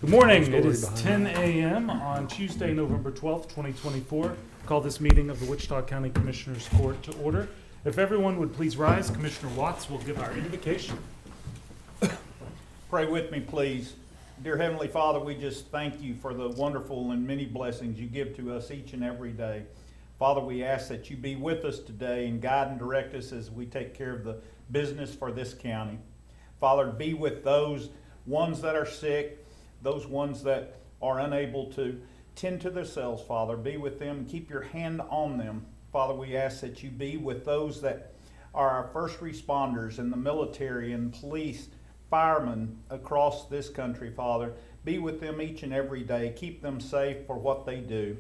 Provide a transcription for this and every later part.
Good morning. It is 10 a.m. on Tuesday, November 12th, 2024. Call this meeting of the Wichita County Commissioners Court to order. If everyone would please rise, Commissioner Watts will give our invocation. Pray with me, please. Dear Heavenly Father, we just thank you for the wonderful and many blessings you give to us each and every day. Father, we ask that you be with us today and guide and direct us as we take care of the business for this county. Father, be with those ones that are sick, those ones that are unable to tend to themselves, Father. Be with them and keep your hand on them. Father, we ask that you be with those that are our first responders in the military and police, firemen across this country, Father. Be with them each and every day. Keep them safe for what they do.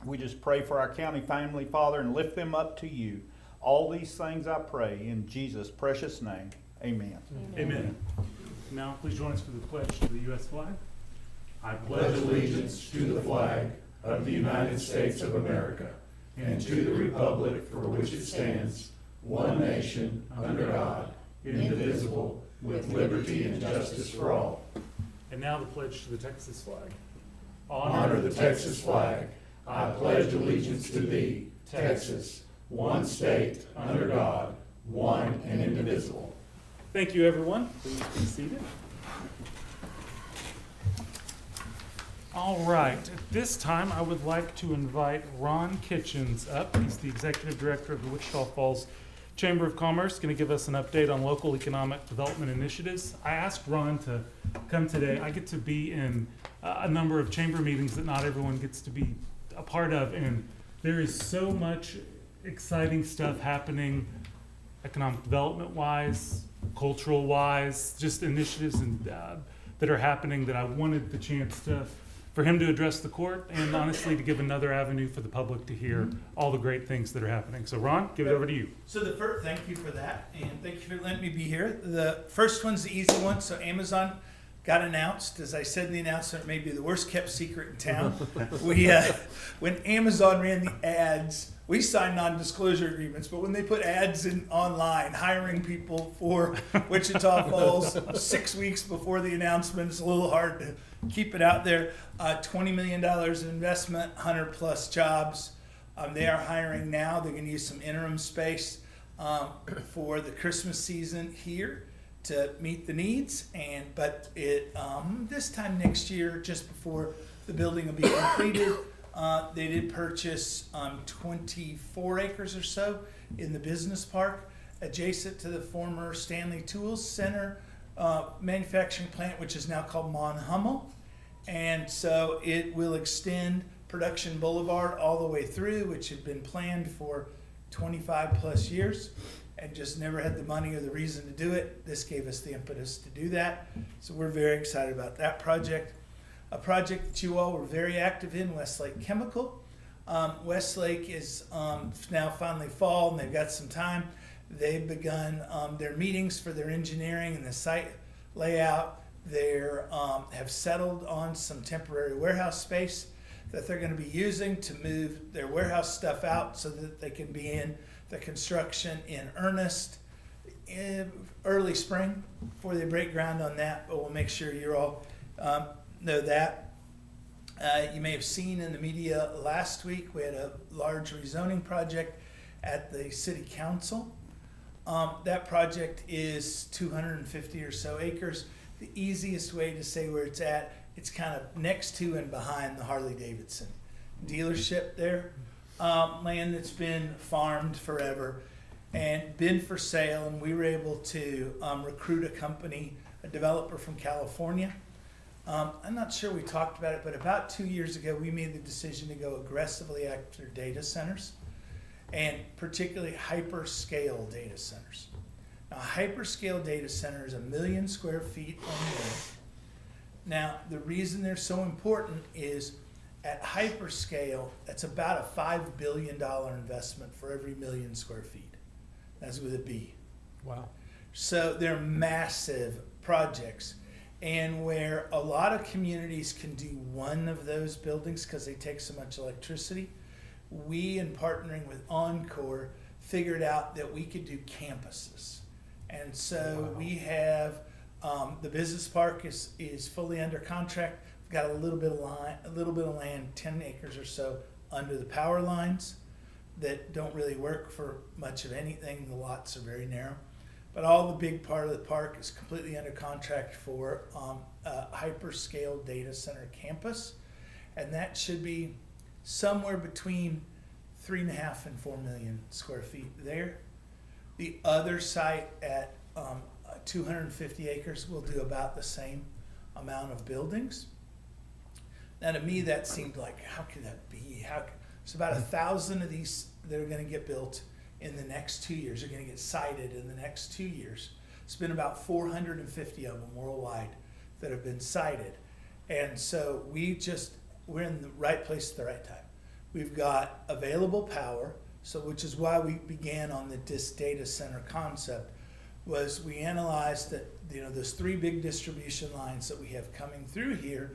We just pray for our county family, Father, and lift them up to you. All these things I pray in Jesus' precious name. Amen. Amen. Now, please join us for the pledge to the U.S. flag. I pledge allegiance to the flag of the United States of America and to the republic for which it stands, one nation, under God, indivisible, with liberty and justice for all. And now the pledge to the Texas flag. Honor the Texas flag. I pledge allegiance to thee, Texas, one state, under God, one and indivisible. Thank you, everyone. Please be seated. All right. At this time, I would like to invite Ron Kitchens up. He's the Executive Director of the Wichita Falls Chamber of Commerce, going to give us an update on local economic development initiatives. I asked Ron to come today. I get to be in a number of chamber meetings that not everyone gets to be a part of, and there is so much exciting stuff happening economic development-wise, cultural-wise, just initiatives and that are happening that I wanted the chance for him to address the court and honestly to give another avenue for the public to hear all the great things that are happening. So Ron, give it over to you. So the first, thank you for that, and thank you for letting me be here. The first one's the easy one. So Amazon got announced, as I said in the announcement, maybe the worst kept secret in town. When Amazon ran the ads, we signed non-disclosure agreements, but when they put ads in online, hiring people for Wichita Falls 6 weeks before the announcement, it's a little hard to keep it out there. $20 million in investment, 100 plus jobs. They are hiring now. They're going to use some interim space for the Christmas season here to meet the needs, but this time next year, just before the building will be completed, they did purchase 24 acres or so in the business park adjacent to the former Stanley Tools Center manufacturing plant, which is now called Mon Hummel. And so it will extend Production Boulevard all the way through, which had been planned for 25 plus years and just never had the money or the reason to do it. This gave us the impetus to do that. So we're very excited about that project. A project that you all were very active in, Westlake Chemical. Westlake is now finally fall and they've got some time. They've begun their meetings for their engineering and the site layout. They have settled on some temporary warehouse space that they're going to be using to move their warehouse stuff out so that they can be in the construction in earnest in early spring before they break ground on that, but we'll make sure you all know that. You may have seen in the media last week, we had a large rezoning project at the city council. That project is 250 or so acres. The easiest way to say where it's at, it's kind of next to and behind the Harley-Davidson dealership there. Land that's been farmed forever and been for sale, and we were able to recruit a company, a developer from California. I'm not sure we talked about it, but about 2 years ago we made the decision to go aggressively after data centers, and particularly hyperscale data centers. Now, a hyperscale data center is 1 million square feet or more. Now, the reason they're so important is at hyperscale, that's about a $5 billion investment for every 1 million square feet. That's with a B. Wow. So they're massive projects. And where a lot of communities can do one of those buildings because they take so much electricity, we, in partnering with Encore, figured out that we could do campuses. And so we have The business park is fully under contract. We've got a little bit of land, 10 acres or so, under the power lines that don't really work for much of anything. The lots are very narrow. But all the big part of the park is completely under contract for a hyperscale data center campus. And that should be somewhere between 3.5 and 4 million square feet there. The other site at 250 acres will do about the same amount of buildings. Now to me that seemed like, how could that be? It's about 1,000 of these that are gonna get built in the next 2 years, are gonna get sited in the next 2 years. It's been about 450 of them worldwide that have been sited. And so we're in the right place at the right time. We've got available power, so which is why we began on this data center concept, was we analyzed that, those 3 big distribution lines that we have coming through here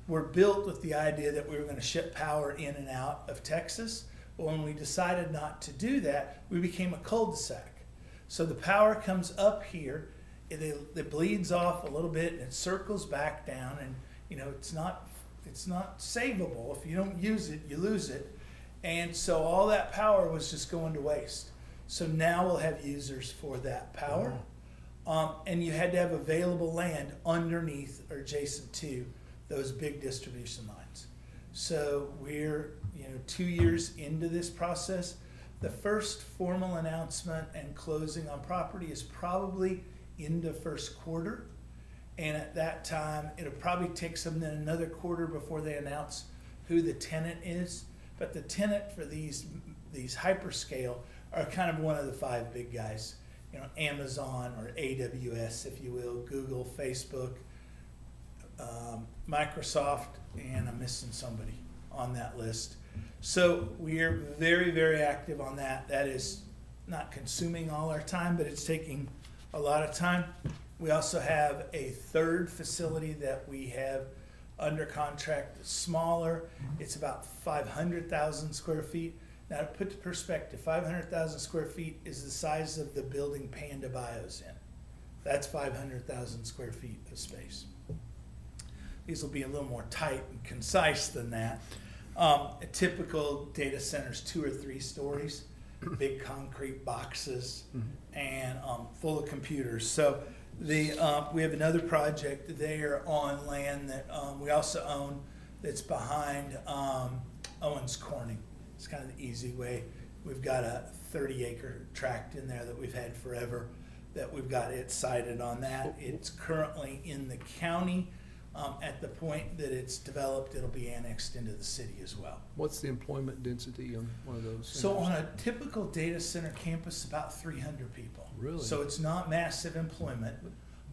were built with the idea that we were going to ship power in and out of Texas. But when we decided not to do that, we became a cul-de-sac. So the power comes up here, it bleeds off a little bit, and it circles back down, and it's not savable. If you don't use it, you lose it. And so all that power was just going to waste. So now we'll have users for that power. And you had to have available land underneath or adjacent to those big distribution lines. So we're 2 years into this process. The first formal announcement and closing on property is probably into first quarter. And at that time, it'll probably take them then another quarter before they announce who the tenant is. But the tenant for these hyperscale are kind of one of the 5 big guys, Amazon or AWS, if you will, Google, Facebook, Microsoft, and I'm missing somebody on that list. So we are very, very active on that. That is not consuming all our time, but it's taking a lot of time. We also have a third facility that we have under contract, that's smaller. It's about 500,000 square feet. Now to put to perspective, 500,000 square feet is the size of the building Panda Bio's in. That's 500,000 square feet of space. These will be a little more tight and concise than that. A typical data center's 2 or 3 stories, big concrete boxes, and full of computers. So we have another project there on land that we also own that's behind Owens Corning. It's kind of the easy way. We've got a 30-acre tract in there that we've had forever that we've got it sited on that. It's currently in the county. At the point that it's developed, it'll be annexed into the city as well. What's the employment density on one of those? So on a typical data center campus, about 300 people. Really? So it's not massive employment.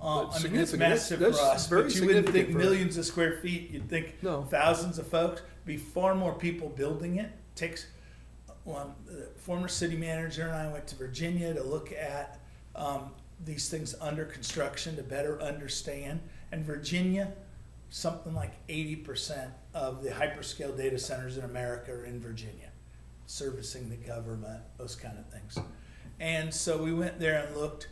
But I mean, it's significant. massive That's for us, very but you wouldn't think significant for us. millions of square feet. You'd think No. thousands of folks. Be far more people building it. Takes. The former city manager and I went to Virginia to look at these things under construction to better understand. And Virginia, something like 80% of the hyperscale data centers in America are in Virginia, servicing the government, those kind of things. And so we went there and looked,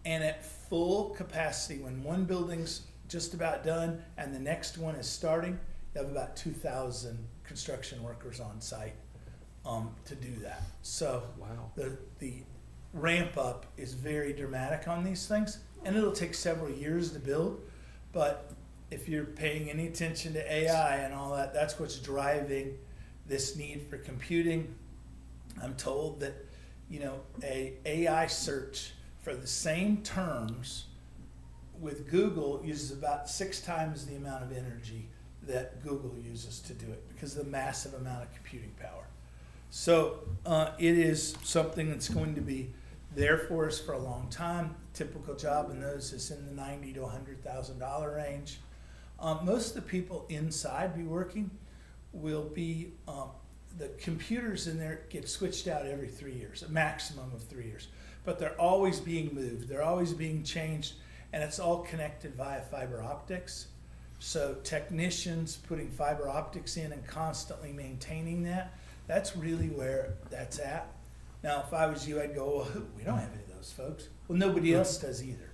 and at full capacity, when one building's just about done and the next one is starting, you have about 2,000 construction workers on site to do that. So Wow. the ramp up is very dramatic on these things, and it'll take several years to build, but if you're paying any attention to AI and all that, that's what's driving this need for computing. I'm told that, a AI search for the same terms with Google uses about 6 times the amount of energy that Google uses to do it because of the massive amount of computing power. So it is something that's going to be there for us for a long time. Typical job in those is in the $90,000 to $100,000 range. Most of the people inside be working will be, the computers in there get switched out every 3 years, a maximum of 3 years. But they're always being moved, they're always being changed, and it's all connected via fiber optics. So technicians putting fiber optics in and constantly maintaining that, that's really where that's at. Now, if I was you, I'd go, well, we don't have any of those folks. Well, nobody else does either.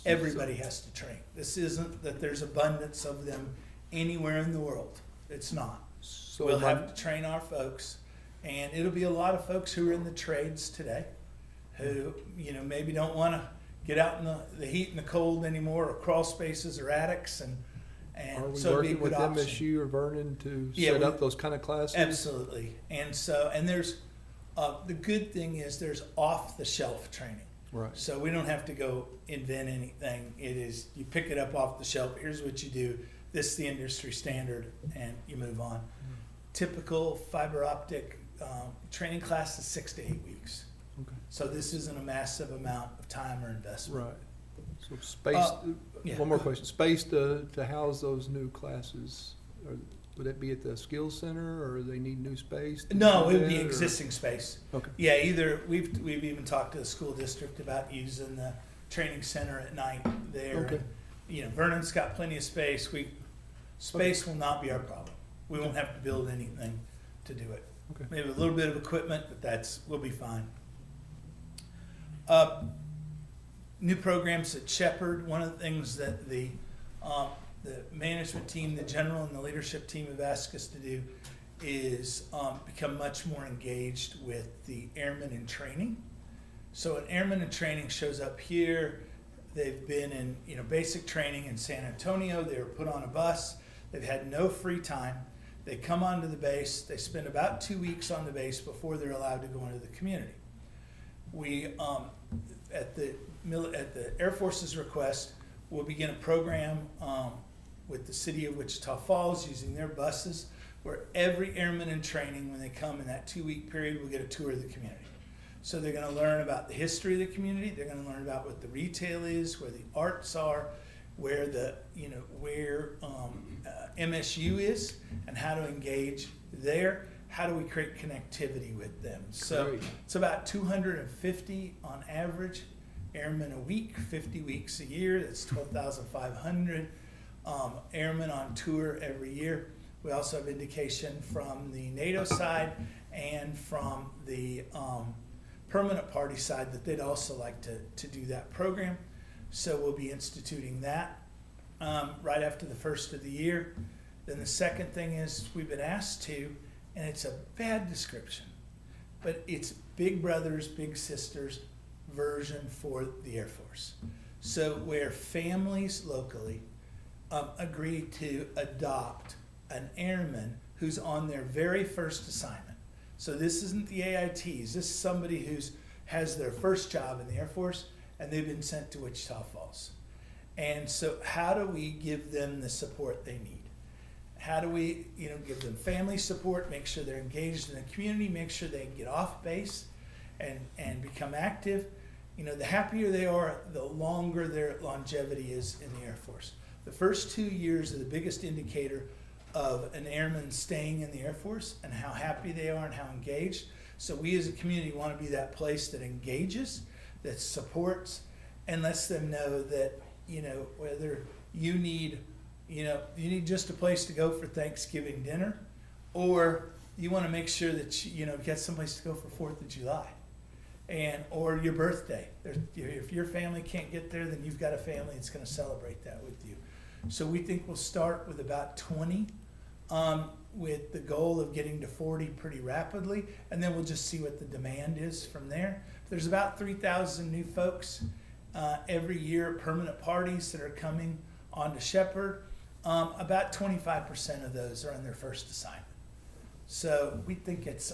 Everybody has to train. This isn't that there's abundance of them anywhere in the world. It's not. So We'll my- have to train our folks, and it'll be a lot of folks who are in the trades today, who, maybe don't want to get out in the heat and the cold anymore, or crawl spaces or attics, and Are we so it'd be a working with good option. MSU or Vernon to Yeah, set we- up those kind of classes? Absolutely. And so, and there's, the good thing is there's off-the-shelf training. Right. So we don't have to go invent anything. It is, you pick it up off the shelf, here's what you do, this is the industry standard, and you move on. Typical fiber optic training class is 6 to 8 weeks. Okay. So this isn't a massive amount of time or investment. Right. So space, yeah. one more question, space to house those new classes, would it be at the skills center, or they need new space? to No, do it would be that, or- existing space. Okay, Yeah, either, we've even talked to the school district about using the training center at night there. Okay. Vernon's got plenty of space. Space will not be our problem. We won't have to build anything to do it. okay. Maybe a little bit of equipment, but we'll be fine. New programs at Shepherd. One of the things that the management team, the general and the leadership team have asked us to do is become much more engaged with the airmen in training. So an airman in training shows up here. They've been in basic training in San Antonio. They were put on a bus. They've had no free time. They come onto the base. They spend about 2 weeks on the base before they're allowed to go into the community. We at the Air Force's request, we'll begin a program with the city of Wichita Falls using their buses, where every airman in training, when they come in that 2 week period, will get a tour of the community. So they're going to learn about the history of the community. They're going to learn about what the retail is, where the arts are, where MSU is, and how to engage there. How do we create connectivity with them? So Great. it's about 250 on average airmen a week, 50 weeks a year. That's 12,500 airmen on tour every year. We also have indication from the NATO side and from the permanent party side that they'd also like to do that program. So we'll be instituting that right after the first of the year. Then the second thing is we've been asked to, and it's a bad description, but it's Big Brothers, Big Sisters version for the Air Force. So where families locally agree to adopt an airman who's on their very first assignment. So this isn't the AITs, this is somebody who's has their first job in the Air Force and they've been sent to Wichita Falls. And so how do we give them the support they need? How do we, give them family support, make sure they're engaged in the community, make sure they can get off base and become active? The happier they are, the longer their longevity is in the Air Force. The first 2 years are the biggest indicator of an airman staying in the Air Force and how happy they are and how engaged. So we as a community want to be that place that engages, that supports, and lets them know that, whether you need just a place to go for Thanksgiving dinner, or you want to make sure that you get someplace to go for 4th of July, or your birthday. If your family can't get there, then you've got a family that's going to celebrate that with you. So we think we'll start with about 20, with the goal of getting to 40 pretty rapidly, and then we'll just see what the demand is from there. There's about 3,000 new folks every year, permanent parties that are coming onto Shepherd. About 25% of those are on their first assignment. So we think it's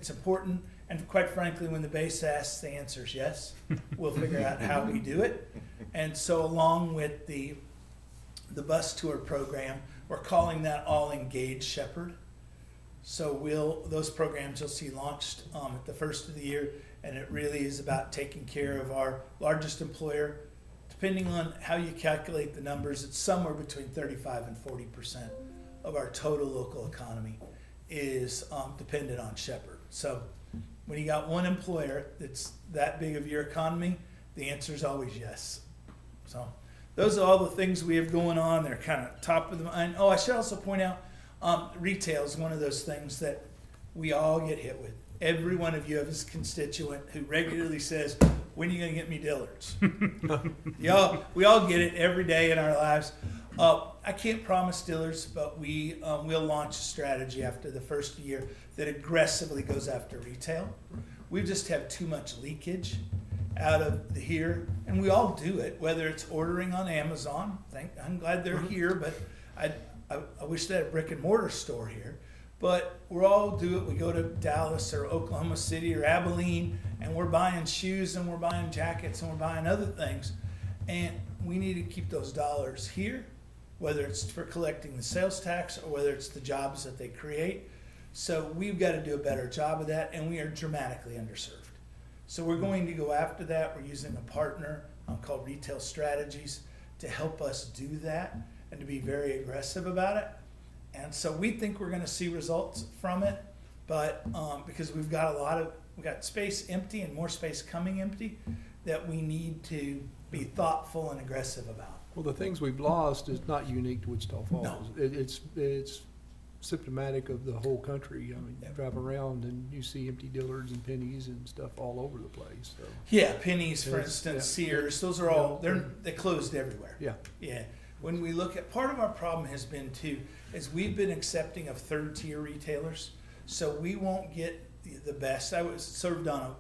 important, and quite frankly, when the base asks, the answer is yes. We'll figure out how we do it. And so along with the bus tour program, we're calling that All Engaged Shepherd. So those programs you'll see launched at the first of the year, and it really is about taking care of our largest employer. Depending on how you calculate the numbers, it's somewhere between 35 and 40% of our total local economy is dependent on Shepherd. So when you got one employer that's that big of your economy, the answer is always yes. So those are all the things we have going on. They're kind of top of the mind. Oh, I should also point out, retail is one of those things that we all get hit with. Every one of you have a constituent who regularly says, when are you gonna get me Dillards? We all get it every day in our lives. I can't promise Dillards, but we'll launch a strategy after the first year that aggressively goes after retail. We just have too much leakage out of here, and we all do it, whether it's ordering on Amazon. I'm glad they're here, but I wish they had a brick and mortar store here. But we all do it. We go to Dallas or Oklahoma City or Abilene, and we're buying shoes and we're buying jackets and we're buying other things. And we need to keep those dollars here, whether it's for collecting the sales tax or whether it's the jobs that they create. So we've got to do a better job of that, and we are dramatically underserved. So we're going to go after that. We're using a partner called Retail Strategies to help us do that and to be very aggressive about it. And so we think we're going to see results from it, but because we've got space empty and more space coming empty that we need to be thoughtful and aggressive about. Well, the things we've lost is not unique to Wichita Falls. It's symptomatic of the whole country. I mean, you drive around and you see empty Dillards and Pennies and stuff all over the place. So. Yeah, Pennies, for Yes, instance, yeah. Sears, those are all, they closed everywhere. Yeah. Yeah. When we look at, part of our problem has been too, is we've been accepting of third tier retailers. So we won't get the best. I was served on a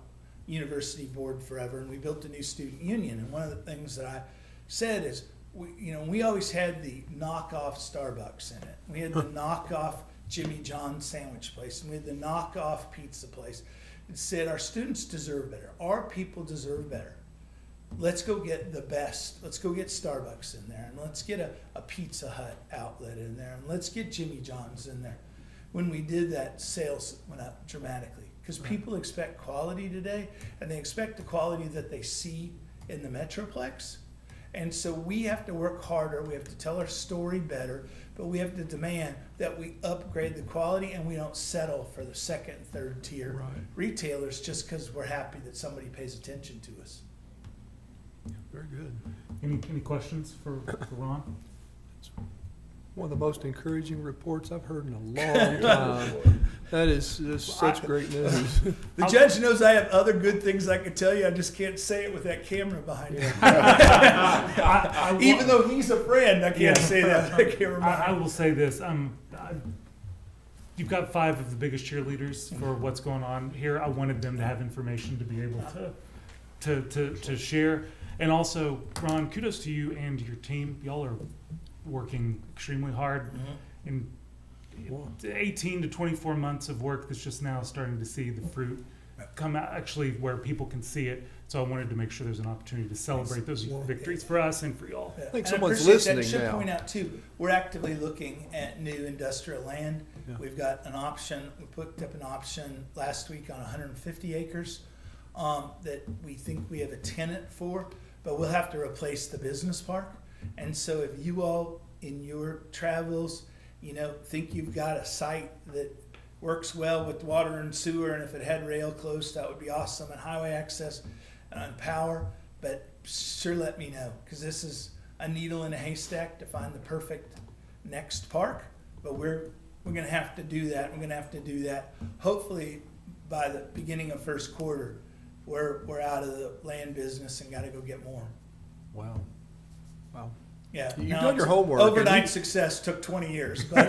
university board forever, and we built a new student union. And one of the things that I said is, we always had the knockoff Starbucks in it. We had the knockoff Jimmy John's sandwich place, and we had the knockoff pizza place. It said our students deserve better. Our people deserve better. Let's go get the best. Let's go get Starbucks in there, and let's get a Pizza Hut outlet in there, and let's get Jimmy John's in there. When we did that, sales went up dramatically because people expect quality today, and they expect the quality that they see in the Metroplex. And so we have to work harder. We have to tell our story better, but we have to demand that we upgrade the quality and we don't settle for the second and third tier retailers just because we're happy that somebody pays attention to us. Very good. Any questions for Ron? One of the most encouraging reports I've heard in a long time. That is just such great news. The judge knows I have other good things I could tell you. I just can't say it with that camera behind me. Even though he's a friend, I can't say that with that camera behind I me. will say this. You've got 5 of the biggest cheerleaders for what's going on here. I wanted them to have information to be able to share. And also, Ron, kudos to you and your team. Y'all are working extremely hard. In 18 to 24 months of work that's just now starting to see the fruit come out, actually where people can see it. So I wanted to make sure there's an opportunity to celebrate those victories for us and for y'all. I think And someone's appreciate that. listening Should now. point out too, we're actively looking at new industrial land. Yeah. We've got an option. We put up an option last week on 150 acres that we think we have a tenant for, but we'll have to replace the business park. And so if you all in your travels, think you've got a site that works well with water and sewer, and if it had rail close, that would be awesome, and highway access and power, but sure let me know, because this is a needle in a haystack to find the perfect next park, but we're going to have to do that. We're going to have to do that. Hopefully by the beginning of first quarter, we're out of the land business and got to go get more. Wow. Yeah, You've now done your homework. Overnight success took 20 years, but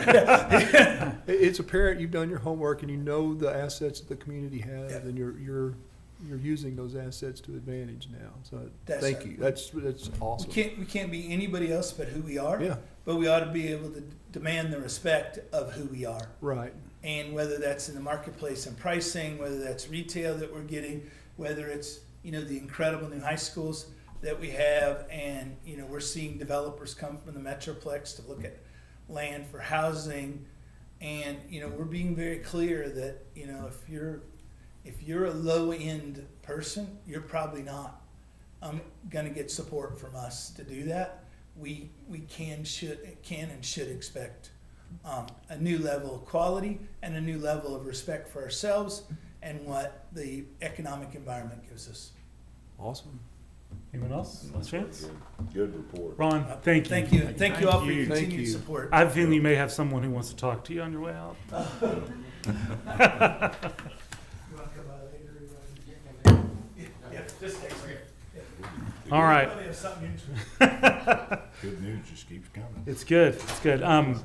It's apparent you've done your homework and you know the assets that the community has, Yeah. and you're using those assets to advantage now. So That's thank right. you. That's awesome. we can't be anybody else but who we are. Yeah. But we ought to be able to demand the respect of who we are. Right. And whether that's in the marketplace and pricing, whether that's retail that we're getting, whether it's, the incredible new high schools that we have, and, we're seeing developers come from the Metroplex to look at land for housing. And, we're being very clear that, if you're a low-end person, you're probably not gonna get support from us to do that. We can and should expect a new level of quality and a new level of respect for ourselves and what the economic environment gives us. Awesome. Anyone else? Last chance? Good report. Ron, thank you. Thank you. Thank you all for your Thank continued you. support. I have a feeling you may have someone who wants to talk to you on your way out. You wanna come by later? Yeah, just text me. All right. Everybody has something interesting. Good news just keeps coming. It's good. It's good. Excellent.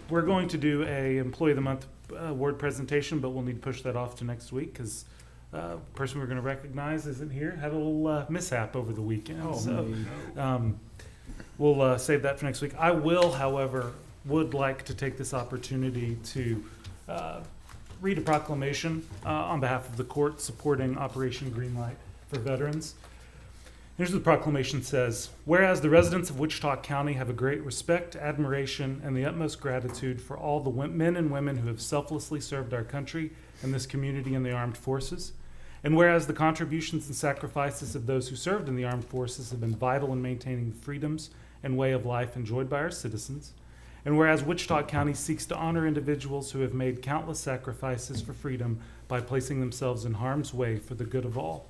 We're going to do a Employee of the Month award presentation, but we'll need to push that off to next week because the person we're going to recognize isn't here. Had a little mishap over the weekend. We'll save that for next week. I will, however, would like to take this opportunity to read a proclamation on behalf of the court supporting Operation Greenlight for veterans. Here's what the proclamation says. Whereas the residents of Wichita County have a great respect, admiration, and the utmost gratitude for all the men and women who have selflessly served our country and this community in the armed forces. And whereas the contributions and sacrifices of those who served in the armed forces have been vital in maintaining the freedoms and way of life enjoyed by our citizens. And whereas Wichita County seeks to honor individuals who have made countless sacrifices for freedom by placing themselves in harm's way for the good of all.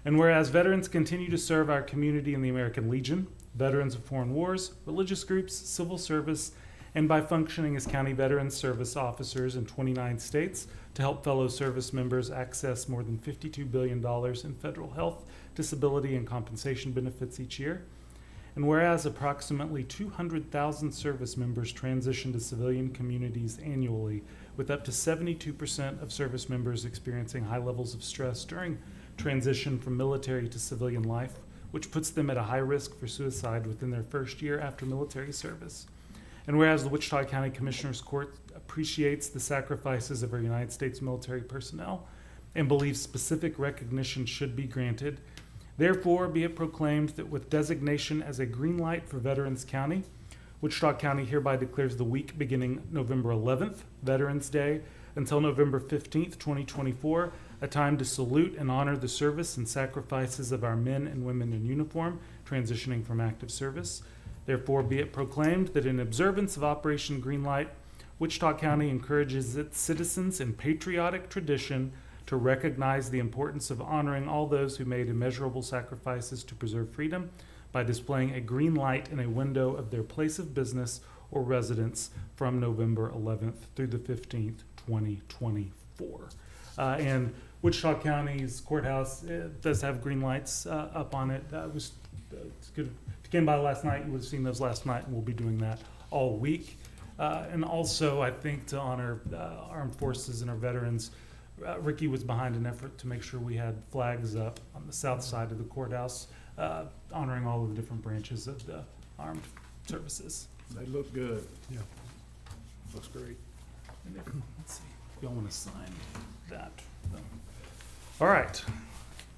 And whereas veterans continue to serve our community in the American Legion, veterans of foreign wars, religious groups, civil service, and by functioning as county veterans service officers in 29 states to help fellow service members access more than $52 billion in federal health, disability, and compensation benefits each year. And whereas approximately 200,000 service members transition to civilian communities annually, with up to 72% of service members experiencing high levels of stress during transition from military to civilian life, which puts them at a high risk for suicide within their first year after military service. And whereas the Wichita County Commissioners Court appreciates the sacrifices of our United States military personnel and believes specific recognition should be granted, therefore be it proclaimed that with designation as a green light for Veterans County, Wichita County hereby declares the week beginning November 11th, Veterans Day, until November 15th, 2024, a time to salute and honor the service and sacrifices of our men and women in uniform transitioning from active service. Therefore, be it proclaimed that in observance of Operation Greenlight, Wichita County encourages its citizens in patriotic tradition to recognize the importance of honoring all those who made immeasurable sacrifices to preserve freedom by displaying a green light in a window of their place of business or residence from November 11th through the 15th, 2024. And Wichita County's courthouse does have green lights up on it. It's good. If you came by last night, you would have seen those last night, and we'll be doing that all week. And also, I think to honor armed forces and our veterans, Ricky was behind an effort to make sure we had flags up on the south side of the courthouse, honoring all of the different branches of the armed services. They look good. Yeah. Looks great. And let's see, if y'all want to sign that. All right.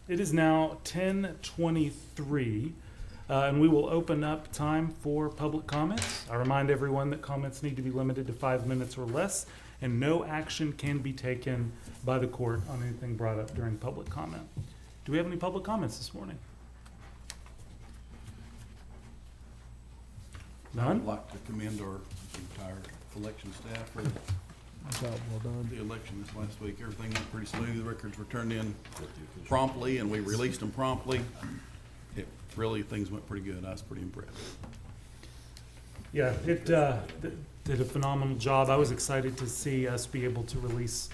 It is now 10:23, and we will open up time for public comments. I remind everyone that comments need to be limited to 5 minutes or less, and no action can be taken by the court on anything brought up during public comment. Do we have any public comments this morning? None? I'd like to commend our entire election staff for Job well done. the election this last week. Everything went pretty smooth. The records were turned in promptly, and we released them promptly. Things went pretty good. I was pretty impressed. Yeah, it did a phenomenal job. I was excited to see us be able to release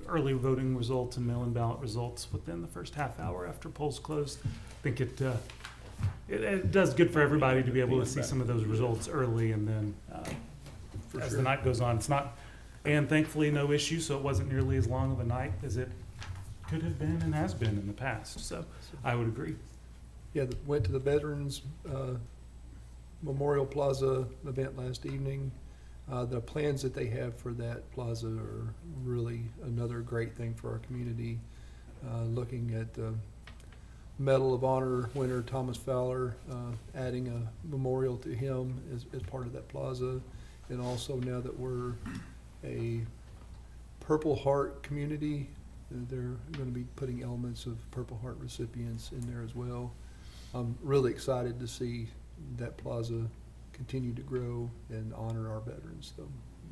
early voting results and mail-in ballot results within the first half hour after polls closed. I think it does good for everybody to be able to see some of those results early, and then as the night goes on, it's not, and thankfully no issue, so it wasn't nearly as long of a night as it could have been and has been in the past. So I would agree. Yeah, went to the Veterans Memorial Plaza event last evening. The plans that they have for that plaza are really another great thing for our community. Looking at the Medal of Honor winner Thomas Fowler, adding a memorial to him as part of that plaza. And also now that we're a Purple Heart community, they're going to be putting elements of Purple Heart recipients in there as well. I'm really excited to see that plaza continue to grow and honor our veterans. So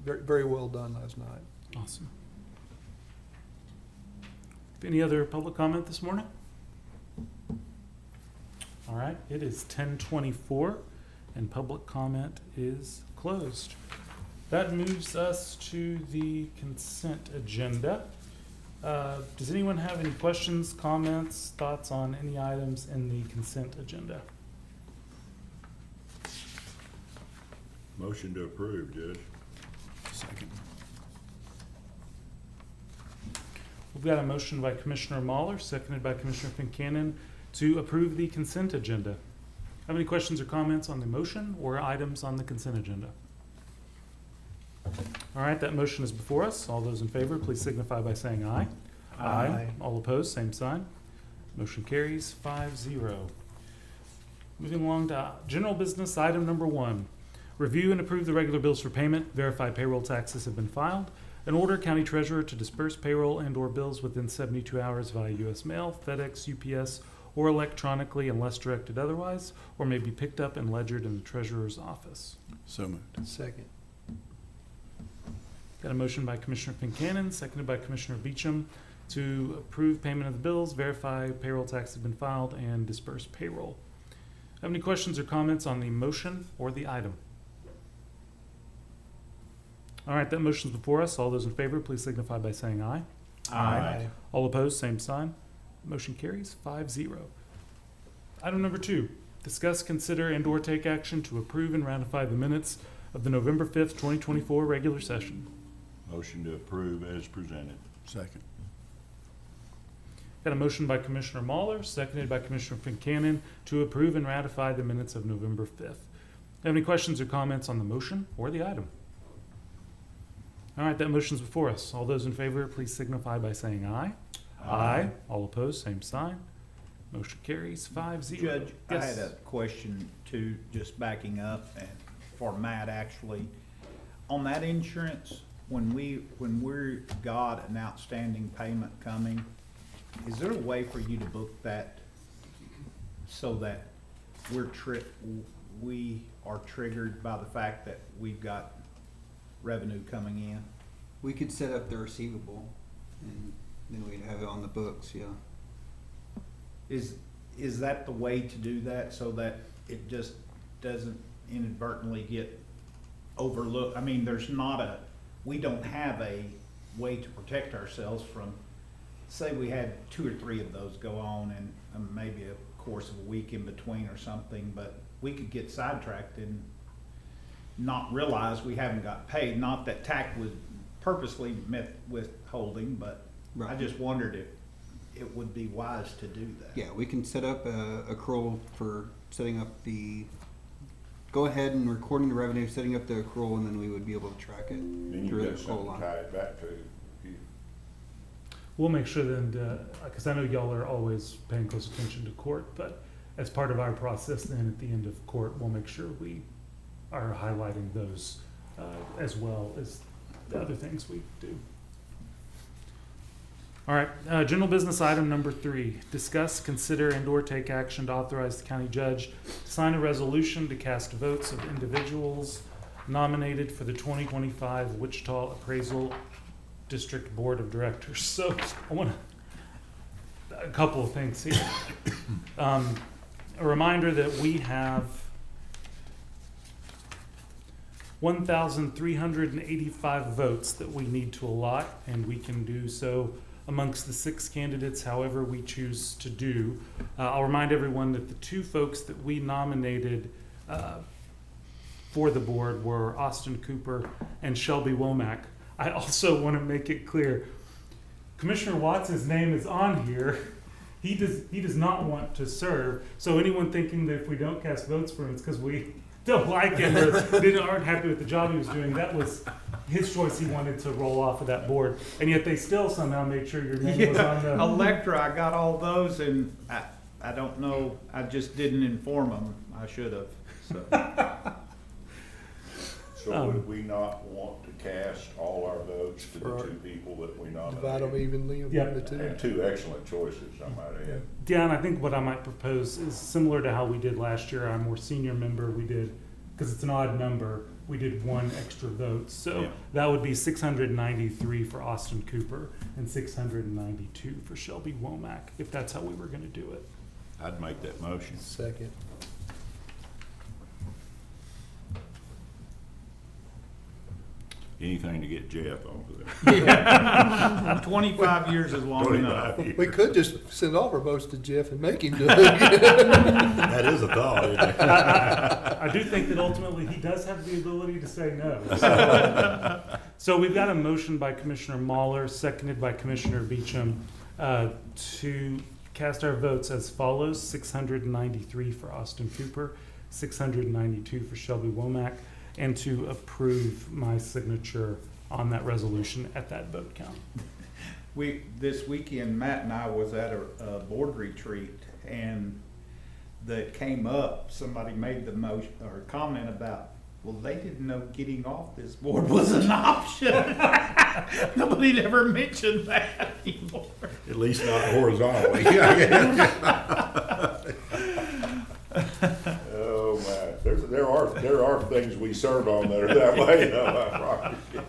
very, very well done last night. Awesome. Any other public comment this morning? All right, it is 10:24 and public comment is closed. That moves us to the consent agenda. Does anyone have any questions, comments, thoughts on any items in the consent agenda? Motion to approve, Judge. Second. We've got a motion by Commissioner Mahler, seconded by Commissioner Fincannon, to approve the consent agenda. Have any questions or comments on the motion or items on the consent agenda? All right, that motion is before us. All those in favor, please signify by saying aye. Aye. All opposed, same sign. Motion carries 5-0. Moving along to general business, item number 1. Review and approve the regular bills for payment. Verify payroll taxes have been filed. And order county treasurer to disperse payroll and/or bills within 72 hours via U.S. mail, FedEx, UPS, or electronically unless directed otherwise, or may be picked up and ledgered in the treasurer's office. So moved. Second. Got a motion by Commissioner Fincannon, seconded by Commissioner Beecham, to approve payment of the bills, verify payroll taxes have been filed, and disperse payroll. Have any questions or comments on the motion or the item? All right, that motion's before us. All those in favor, please signify by saying aye. Aye. All opposed, same sign. Motion carries 5-0. Item number 2, discuss, consider, and/or take action to approve and ratify the minutes of the November 5th, 2024 regular session. Motion to approve as presented. Second. Got a motion by Commissioner Mahler, seconded by Commissioner Fincannon, to approve and ratify the minutes of November 5th. Have any questions or comments on the motion or the item? All right, that motion's before us. All those in favor, please signify by saying aye. Aye. All opposed, same sign. Motion carries 5-0. Judge, I Yes. had a question too, just backing up, and for Matt actually. On that insurance, when we got an outstanding payment coming, is there a way for you to book that so that we are triggered by the fact that we've got revenue coming in? We could set up the receivable and then we'd have it on the books, yeah. Is that the way to do that, so that it just doesn't inadvertently get overlooked? I mean, we don't have a way to protect ourselves from, say we had 2 or 3 of those go on and maybe a course of a week in between or something, but we could get sidetracked and not realize we haven't got paid. Not that TAC was purposely withholding, but I Right. just wondered if it would be wise to do that. Yeah, we can set up a accrual for setting up go ahead and recording the revenue, setting up the accrual, and then we would be able to track it Then through you've the got accrual something to line. tie it back to. You- We'll make sure then, because I know y'all are always paying close attention to court, but as part of our process then at the end of court, we'll make sure we are highlighting those as well as the other things we do. All right, general business item number 3, discuss, consider, and/or take action to authorize the county judge to sign a resolution to cast votes of individuals nominated for the 2025 Wichita Appraisal District Board of Directors. So I want a couple of things here. A reminder that we have 1,385 votes that we need to allot, and we can do so amongst the 6 candidates however we choose to do. I'll remind everyone that the 2 folks that we nominated for the board were Austin Cooper and Shelby Womack. I also want to make it clear, Commissioner Watts' name is on here. He does not want to serve. So anyone thinking that if we don't cast votes for him, it's because we don't like him or aren't happy with the job he was doing. That was his choice. He wanted to roll off of that board, and yet they still somehow made sure your name was on the. Electra, I got all those, and I don't know, I just didn't inform them. I should have, so. So would we not want to cast all our votes to the For our- 2 people that we Divide them nominated? evenly Yeah. among the 2. And 2 excellent choices, I might add. Dan, I think what I might propose is similar to how we did last year. Our more senior member, we did, because it's an odd number, we did 1 extra vote. So Yeah. that would be 693 for Austin Cooper and 692 for Shelby Womack, if that's how we were going to do it. I'd make that motion. Second. anything to get Jeff over there. 25 years is long enough. 25 We years. could just send all of our votes to Jeff and make him do it. That is a thought, isn't it? I do think that ultimately he does have the ability to say no. So we've got a motion by Commissioner Mahler, seconded by Commissioner Beecham, to cast our votes as follows: 693 for Austin Cooper, 692 for Shelby Womack, and to approve my signature on that resolution at that vote count. This weekend, Matt and I was at a board retreat, and that came up, somebody made the motion or comment about, well, they didn't know getting off this board was an option. Nobody ever mentioned that anymore. At least not horizontally. Oh, man. There are things we serve on that are that way, though, I promise you.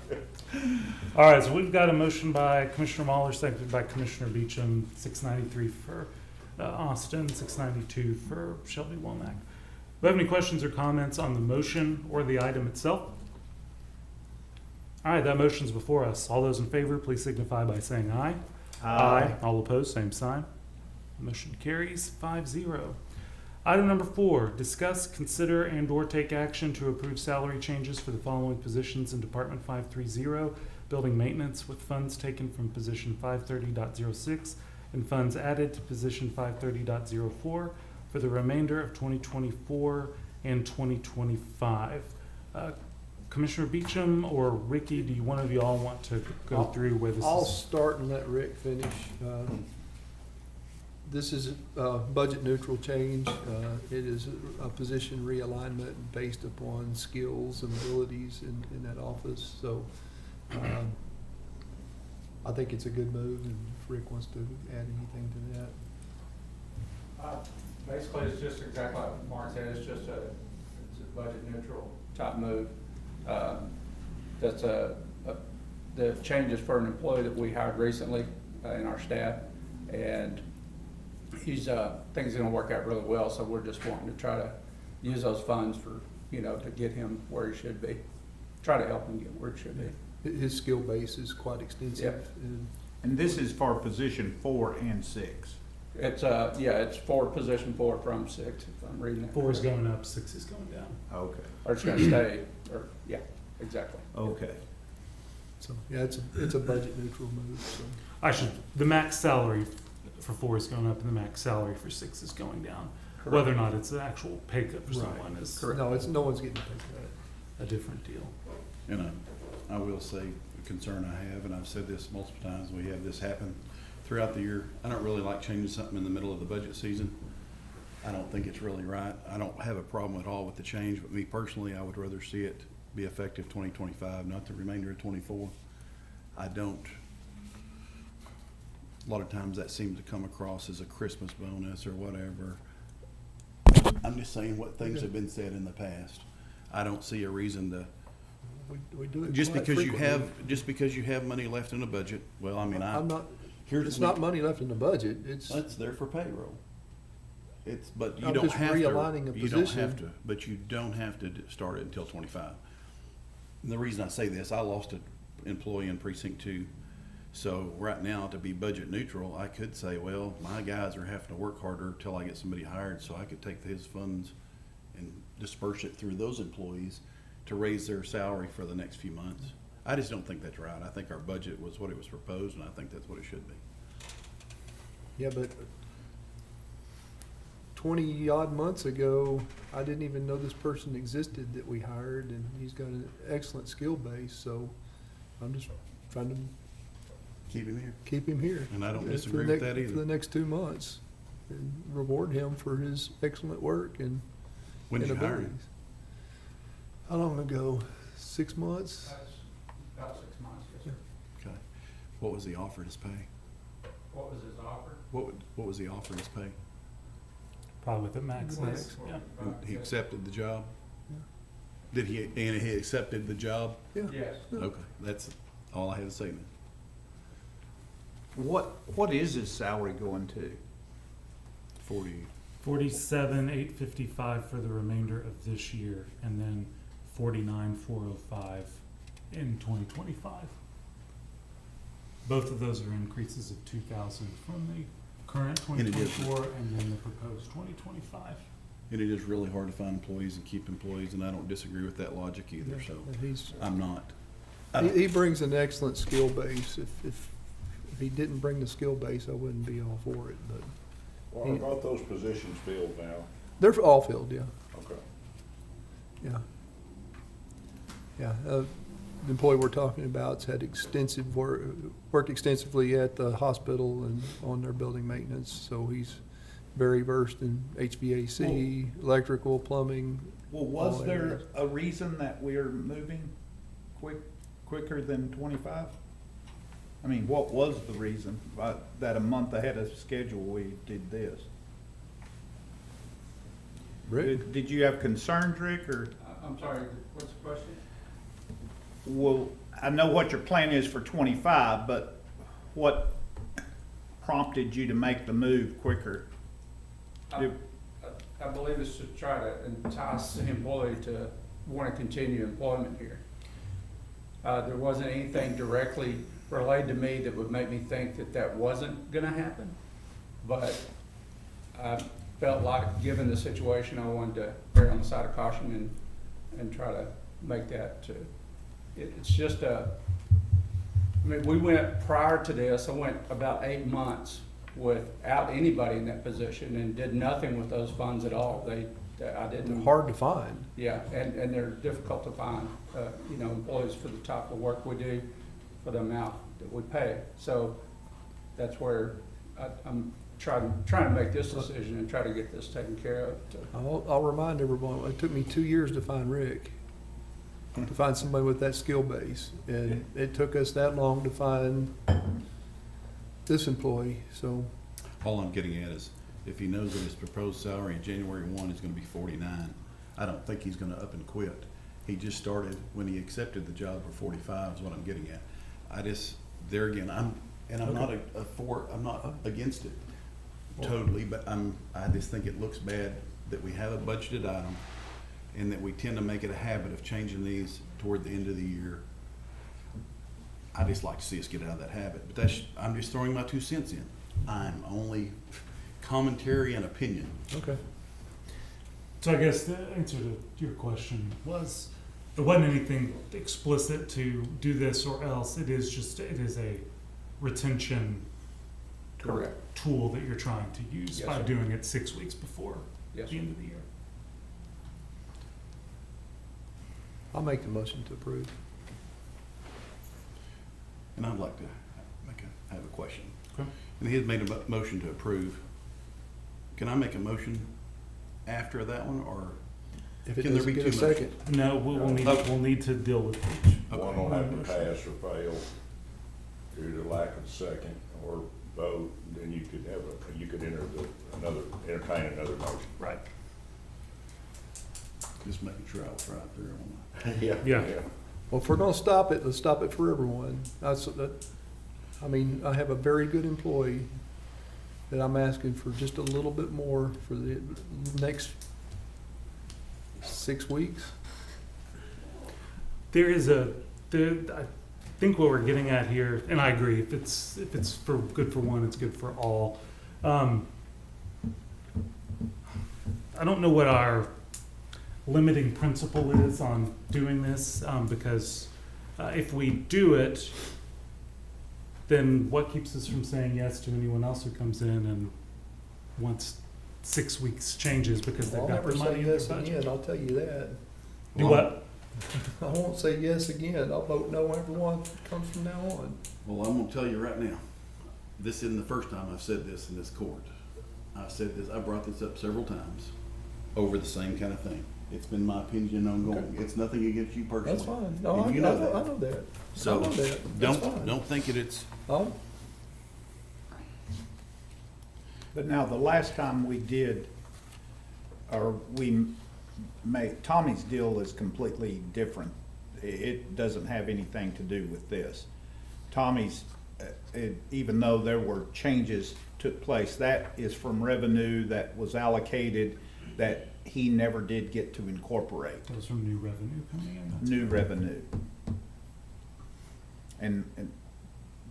All right, so we've got a motion by Commissioner Mahler, seconded by Commissioner Beecham, 693 for Austin, 692 for Shelby Womack. Do we have any questions or comments on the motion or the item itself? All right, that motion's before us. All those in favor, please signify by saying aye. All opposed, same sign. Motion carries 5-0. Item number 4, discuss, consider, and/or take action to approve salary changes for the following positions in Department 530, Building Maintenance, with funds taken from position 530.06 and funds added to position 530.04 for the remainder of 2024 and 2025. Commissioner Beecham or Ricky, do one of you all want to go through where this I'll is? start and let Rick finish. This is a budget neutral change. It is a position realignment based upon skills and abilities in that office. So I think it's a good move, and if Rick wants to add anything to that. Basically, it's just exactly like Mark said, it's a budget neutral type move. That's the changes for an employee that we hired recently in our staff, and things are gonna work out really well, so we're just wanting to try to use those funds for, to get him where he should be. Try to help him get where he should be. His skill base is quite extensive. Yep. And this is for position 4 and 6. It's for position 4 from 6, if I'm reading it. 4 is going up, 6 is going down. Okay. Or it's gonna stay, exactly. Okay. So, yeah, it's a budget neutral move, so. The max salary for 4 is going up and the max salary for 6 is going down. Correct. Whether or not it's an actual pay cut for Right. someone is No, no one's getting paid a different deal. And I will say, a concern I have, and I've said this multiple times, we have this happen throughout the year. I don't really like changing something in the middle of the budget season. I don't think it's really right. I don't have a problem at all with the change, but me personally, I would rather see it be effective 2025, not the remainder of 24. I don't. A lot of times that seems to come across as a Christmas bonus or whatever. I'm just saying what things have been said in the past. I don't see a reason to, We do it just quite because frequently. you have money left in a budget, well, I mean, I'm not, here's it's the- not money left in the budget, it's, That's there for payroll. But you I'm don't just have to, realigning a you don't position. have to, but you don't have to start it until 25. And the reason I say this, I lost an employee in precinct 2. So right now, to be budget neutral, I could say, well, my guys are having to work harder till I get somebody hired, so I could take his funds and disperse it through those employees to raise their salary for the next few months. I just don't think that's right. I think our budget was what it was proposed, and I think that's what it should be. yeah, but 20 odd months ago, I didn't even know this person existed that we hired, and he's got an excellent skill base, so I'm just trying to Keep him here. keep him here. And I don't for the disagree with next- that either. For the next 2 months, and reward him for his excellent work and When did you hire him? abilities. How long ago? 6 months? That's about 6 months, yes, sir. Okay. What was the offer his pay? What was his offer? What was the offer his pay? Probably the max Max. is, yeah. And he accepted the job? Yeah. Did he, and he accepted the job? Yeah. Yes. Okay, that's all I had to say then. What is his salary going to? 40, 47,855 for the remainder of this year, and then 49,405 in 2025. Both of those are increases of 2,000 from the current And it is. 2024 and then the proposed 2025. And it is really hard to find employees and keep employees, and I don't disagree with that logic either, so He's, I'm not. he brings an excellent skill base. If he didn't bring the skill base, I wouldn't be all for it, but Well, are both those positions filled now? they're all filled, yeah, Okay. yeah. Yeah, the employee we're talking about's had extensive worked extensively at the hospital and on their building maintenance, so he's very versed in HVAC, electrical, plumbing. Well, was all there areas. a reason that we're moving quicker than 25? I mean, what was the reason that a month ahead of schedule we did this? Rick? Did you have concerns, Rick, or? I'm sorry, what's the question? Well, I know what your plan is for 25, but what prompted you to make the move quicker? I believe it's to try to entice the employee to want to continue employment here. There wasn't anything directly relayed to me that would make me think that that wasn't gonna happen. But I felt like, given the situation, I wanted to err on the side of caution and try to make that, it's just I mean, we went, prior to this, I went about 8 months without anybody in that position and did nothing with those funds at all. I didn't. Hard to find. Yeah, and they're difficult to find, employees for the type of work we do, for the amount that we pay. So that's where I'm trying to make this decision and try to get this taken care of. I'll remind everyone, it took me 2 years to find Rick, to find somebody with that skill base. And it took us that long to find this employee, so. All I'm getting at is, if he knows that his proposed salary in January 1 is gonna be 49, I don't think he's gonna up and quit. He just started, when he accepted the job for 45 is what I'm getting at. I just, there again, I'm not I'm not against it totally, but I just think it looks bad that we have a budgeted item and that we tend to make it a habit of changing these toward the end of the year. I just like to see us get out of that habit, but I'm just throwing my 2 cents in. I'm only commentary and opinion. Okay. So I guess the answer to your question was, there wasn't anything explicit to do this or else. It is a retention Correct. tool that you're trying to use Yes, by sir. doing it 6 weeks before Yes, the sir. end of the year. I'll make the motion to approve. And I'd like to have a question. Okay. And he has made a motion to approve. Can I make a motion after that one, or If it can there doesn't be get a 2 second, motions? No, we'll need to deal with each. One will have to pass or fail due to lack of second or vote, then you could entertain another motion. Right. Just making sure I was right there on Yeah. well, if we're gonna stop it, let's stop it for everyone. I mean, I have a very good employee that I'm asking for just a little bit more for the next 6 weeks. I think what we're getting at here, and I agree, if it's good for one, it's good for all. I don't know what our limiting principle is on doing this, because if we do it, then what keeps us from saying yes to anyone else who comes in and wants 6 weeks changes because they've I'll got never the say money in their yes budget? again, I'll tell you that. Do what? I won't say yes again. I'll vote no everyone comes from now on. Well, I'm gonna tell you right now, this isn't the first time I've said this in this court. I brought this up several times over the same kind of thing. It's been my opinion ongoing. It's nothing against you personally. That's fine. No, And I you know that. that. I know that. So, I know that. That's fine. don't think it's, I'll- But now, the last time we did, or we made, Tommy's deal is completely different. It doesn't have anything to do with this. Tommy's, even though there were changes took place, that is from revenue that was allocated that he never did get to incorporate, Those from new revenue coming in. new revenue.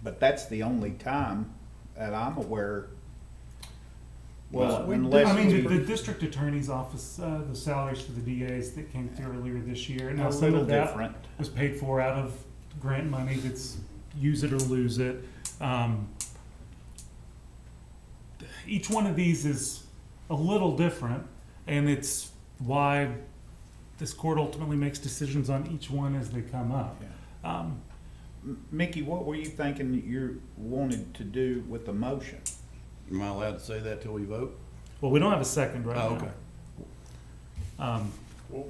But that's the only time that I'm aware. Well, We unless. I mean, we- the district attorney's office, the salaries for the DAs that came through earlier this year. A Now, some little of that different. was paid for out of grant money that's use it or lose it. Each one of these is a little different, and it's why this court ultimately makes decisions on each one as they come up. Mickey, what were you thinking you wanted to do with the motion? Am I allowed to say that till we vote? Well, we don't have a second right Oh, now. okay. Well,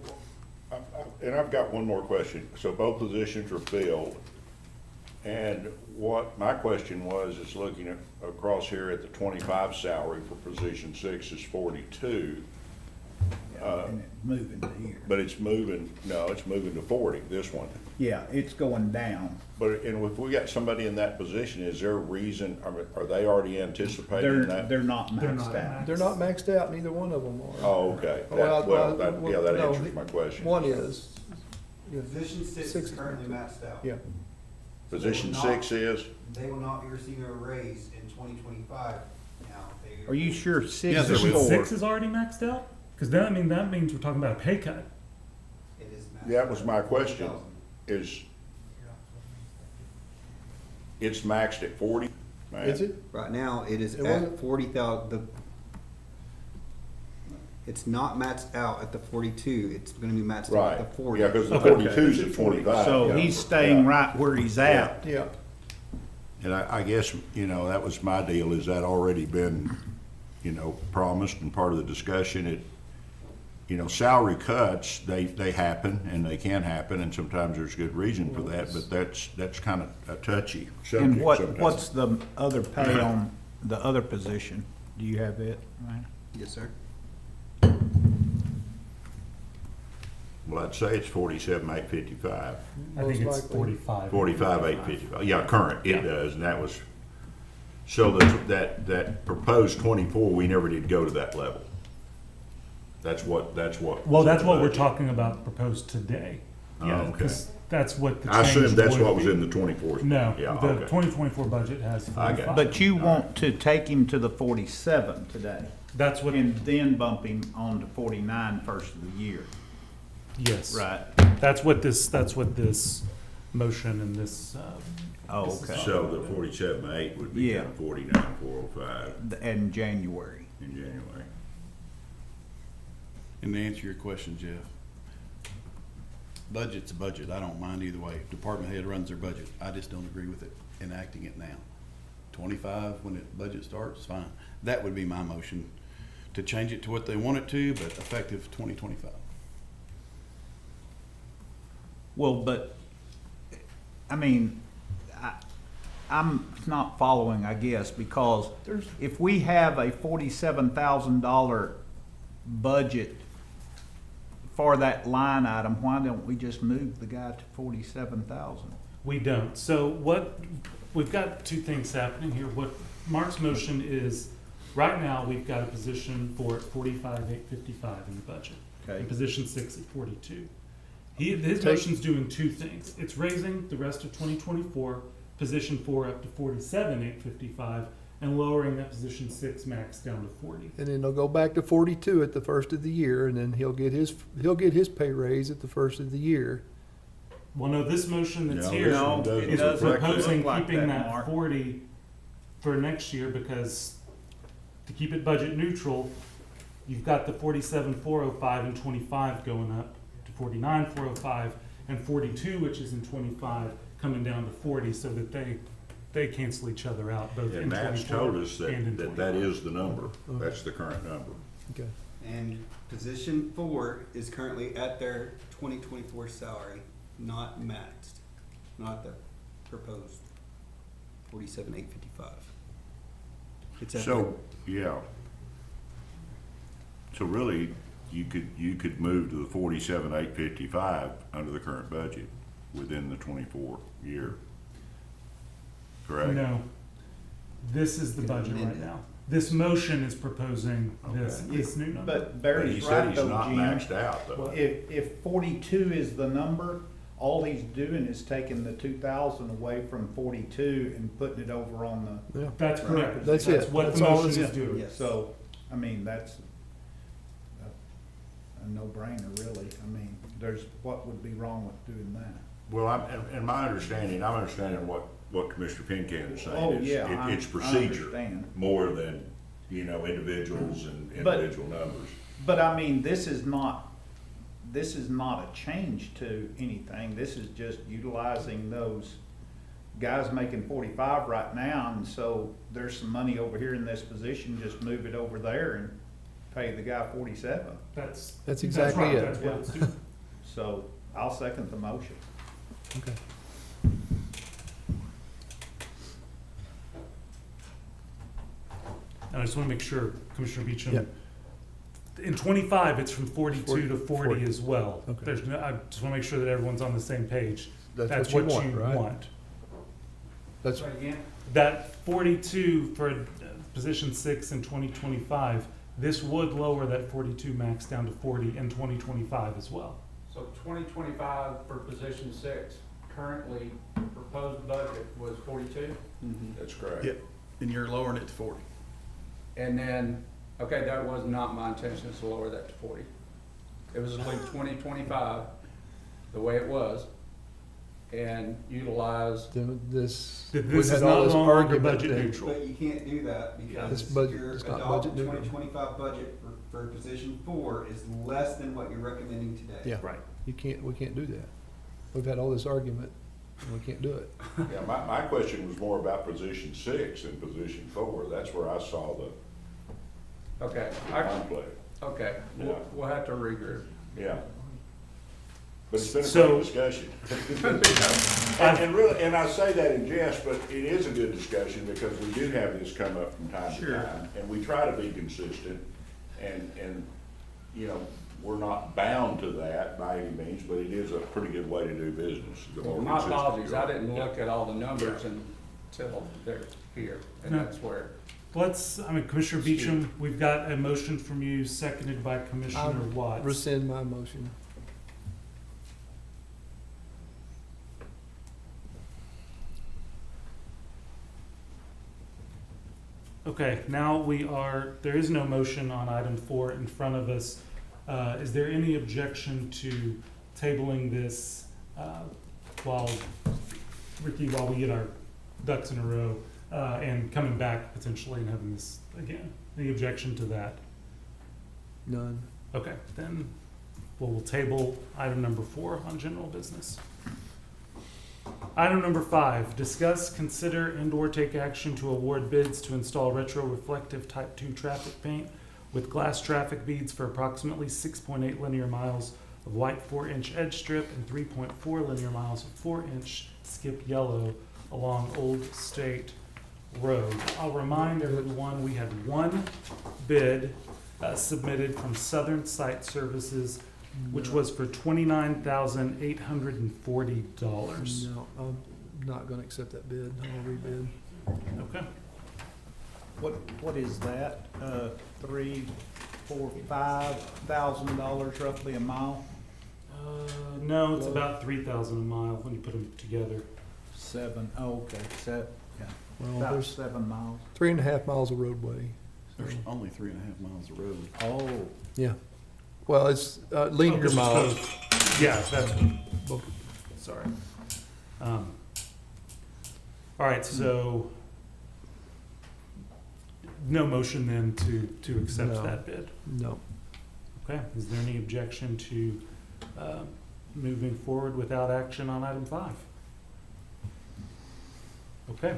and I've got one more question. So both positions are filled. And what my question was, is looking at, across here at the 25 salary for position 6 is 42. And it's moving to here. But it's moving to 40, this one. Yeah, it's going down. But, and if we got somebody in that position, is there a reason, are they already anticipating that? They're not They're maxed not out. They're not maxed out, neither one of them are. Oh, okay. That no, answers my question. One is. Yeah. Position six Six. is currently maxed out. Yeah. Position They will not- 6 is? They will not be receiving a raise in 2025. Now, they. Are you sure Yeah, six there is Position will. four? 6 is already maxed out? Because that means we're talking about a pay cut. It is maxed. That was my out. question, is it's maxed at 40? Is it? Right now, it is It at wasn't- 40,000, it's not maxed out at the 42, it's gonna be maxed out Right, at the 40. yeah, because the Okay. 42's at 25. So yeah. he's staying Yeah. right where he's at. Yeah. And I guess, that was my deal, is that already been, promised and part of the discussion? Salary cuts, they happen, and they can happen, and sometimes there's good reason for that, but that's kind of a touchy subject And sometimes. what's the other pay on the other position? Do you have it? Right. Yes, sir. Well, I'd say it's 47,855. I Most think it's likely. 45. 45,855, yeah, current, Yeah. it does, and that was, so that proposed 24, we never did go to that level. That's what. Well, that's what we're talking about proposed today. Oh, Yeah, okay. 'cause that's what the I change assumed that's would what was be. in the 24. No, Yeah, the okay. 2024 budget has I got it. 45. But you want to take him to the 47 today, That's what, and then bump him on to 49 first of the year. yes. Right. That's what this motion and this, Oh, This is okay. So the 47,8 would be Yeah. kind of 49,405 In January. in January. And to answer your question, Jeff, budget's a budget. I don't mind either way. Department head runs their budget. I just don't agree with it enacting it now. 25, when the budget starts, fine. That would be my motion, to change it to what they want it to, but effective 2025. Well, but, I mean, I'm not following, I guess, because There's- if we have a $47,000 budget for that line item, why don't we just move the guy to 47,000? we don't. So we've got two things happening here. What Mark's motion is, right now, we've got a position for 45,855 in the budget. Okay. And position 6 at 42. His motion's doing two things. It's raising the rest of 2024, position 4 up to 47,855, and lowering that position 6 max down to 40. And then they'll go back to 42 at the first of the year, and then he'll get his pay raise at the first of the year. Well, no, this motion that's No, here this one doesn't is reflect that. proposing Look like keeping that, that Mark. 40 for next year, because to keep it budget neutral, you've got the 47,405 and 25 going up to 49,405 and 42, which is in 25, coming down to 40, so that they cancel each other out, both in And Matt's 24 told us and in that 25. is the number. That's the current number. Okay. And position 4 is currently at their 2024 salary, not maxed, not the proposed 47,855. It's at So, yeah. So really, you could move to the 47,855 under the current budget within the 24 year. Correct? No, this is the budget right now. This motion is proposing this new number. But But he Barry's said right he's though, not Jim. maxed out though. If 42 is the number, All he's doing is taking the 2,000 away from 42 and putting it over on Yeah. That's correct. That's it. What That's the all motion it is is. doing. the, so, I mean, that's a no-brainer, really. I mean, what would be wrong with doing that? Well, in my understanding, I'm understanding what Commissioner Pincan is saying. Oh, It's- yeah, It's I procedure understand. more than, individuals and But- individual numbers. But I mean, this is not a change to anything. This is just utilizing those guys making 45 right now, and so there's some money over here in this position, just move it over there and pay the guy 47. That's exactly right. it. That's what it's doing. So I'll second the motion. Okay. And I just want to make sure, Commissioner Beecham, Yep. in 25, it's from 42 to 40 40. as well. Okay. There's no, I just want to make sure that everyone's on the same page. That's what you want, right? want. That's, That 42 for position 6 in 2025, this would lower that 42 max down to 40 in 2025 as well. So 2025 for position 6, currently proposed budget was 42. That's correct. Yep, and you're lowering it to 40. And then, okay, that was not my intention to lower that to 40. It was to leave 2025 the way it was and utilize, this, This we've is had not all this longer argument budget that- neutral. But you can't do that This because budget your is not adopted budget neutral. 2025 budget for position 4 is less than what you're recommending today. Yeah. Right. we can't do that. We've had all this argument, and we can't do it. Yeah, my question was more about position 6 than position 4. That's where I saw the okay, conflict. okay, Yeah. we'll have to regroup. Yeah. But it's been a So- great discussion. And really, and I say that in jest, but it is a good discussion because we do have this come up from time to Sure. time. And we try to be consistent and, we're not bound to that by any means, but it is a pretty good way to do business. The more My consistent apologies, you I are. didn't look at all the numbers until they're here, and No. that's where. Commissioner Beecham, we've got a motion from you, seconded by Commissioner Watts. Rescind my motion. Okay, now there is no motion on item 4 in front of us. Is there any objection to tabling this while we get our ducks in a row and coming back potentially and having this again? Any objection to that? None. Okay, then we'll table item number 4 on general business. Item number 5, discuss, consider, and/or take action to award bids to install retro-reflective Type 2 traffic paint with glass traffic beads for approximately 6.8 linear miles of white 4-inch edge strip and 3.4 linear miles of 4-inch skip yellow along Old State Road. I'll remind everyone, we had one bid submitted from Southern Site Services, which was for $29,840. No, I'm not gonna accept that bid. I'll rebid. Okay. What is that? $3,000, $4,000, $5,000 roughly a mile? No, it's about 3,000 a mile when you put them together. 7, okay, yeah. Well, About there's 7 miles. 3.5 miles of roadway. There's only 3.5 miles of road. Oh. Yeah. Well, it's linear this is miles. Yeah, that's, sorry. All right, so no motion then to accept No. that bid. No. Okay, is there any objection to moving forward without action on item 5? Okay.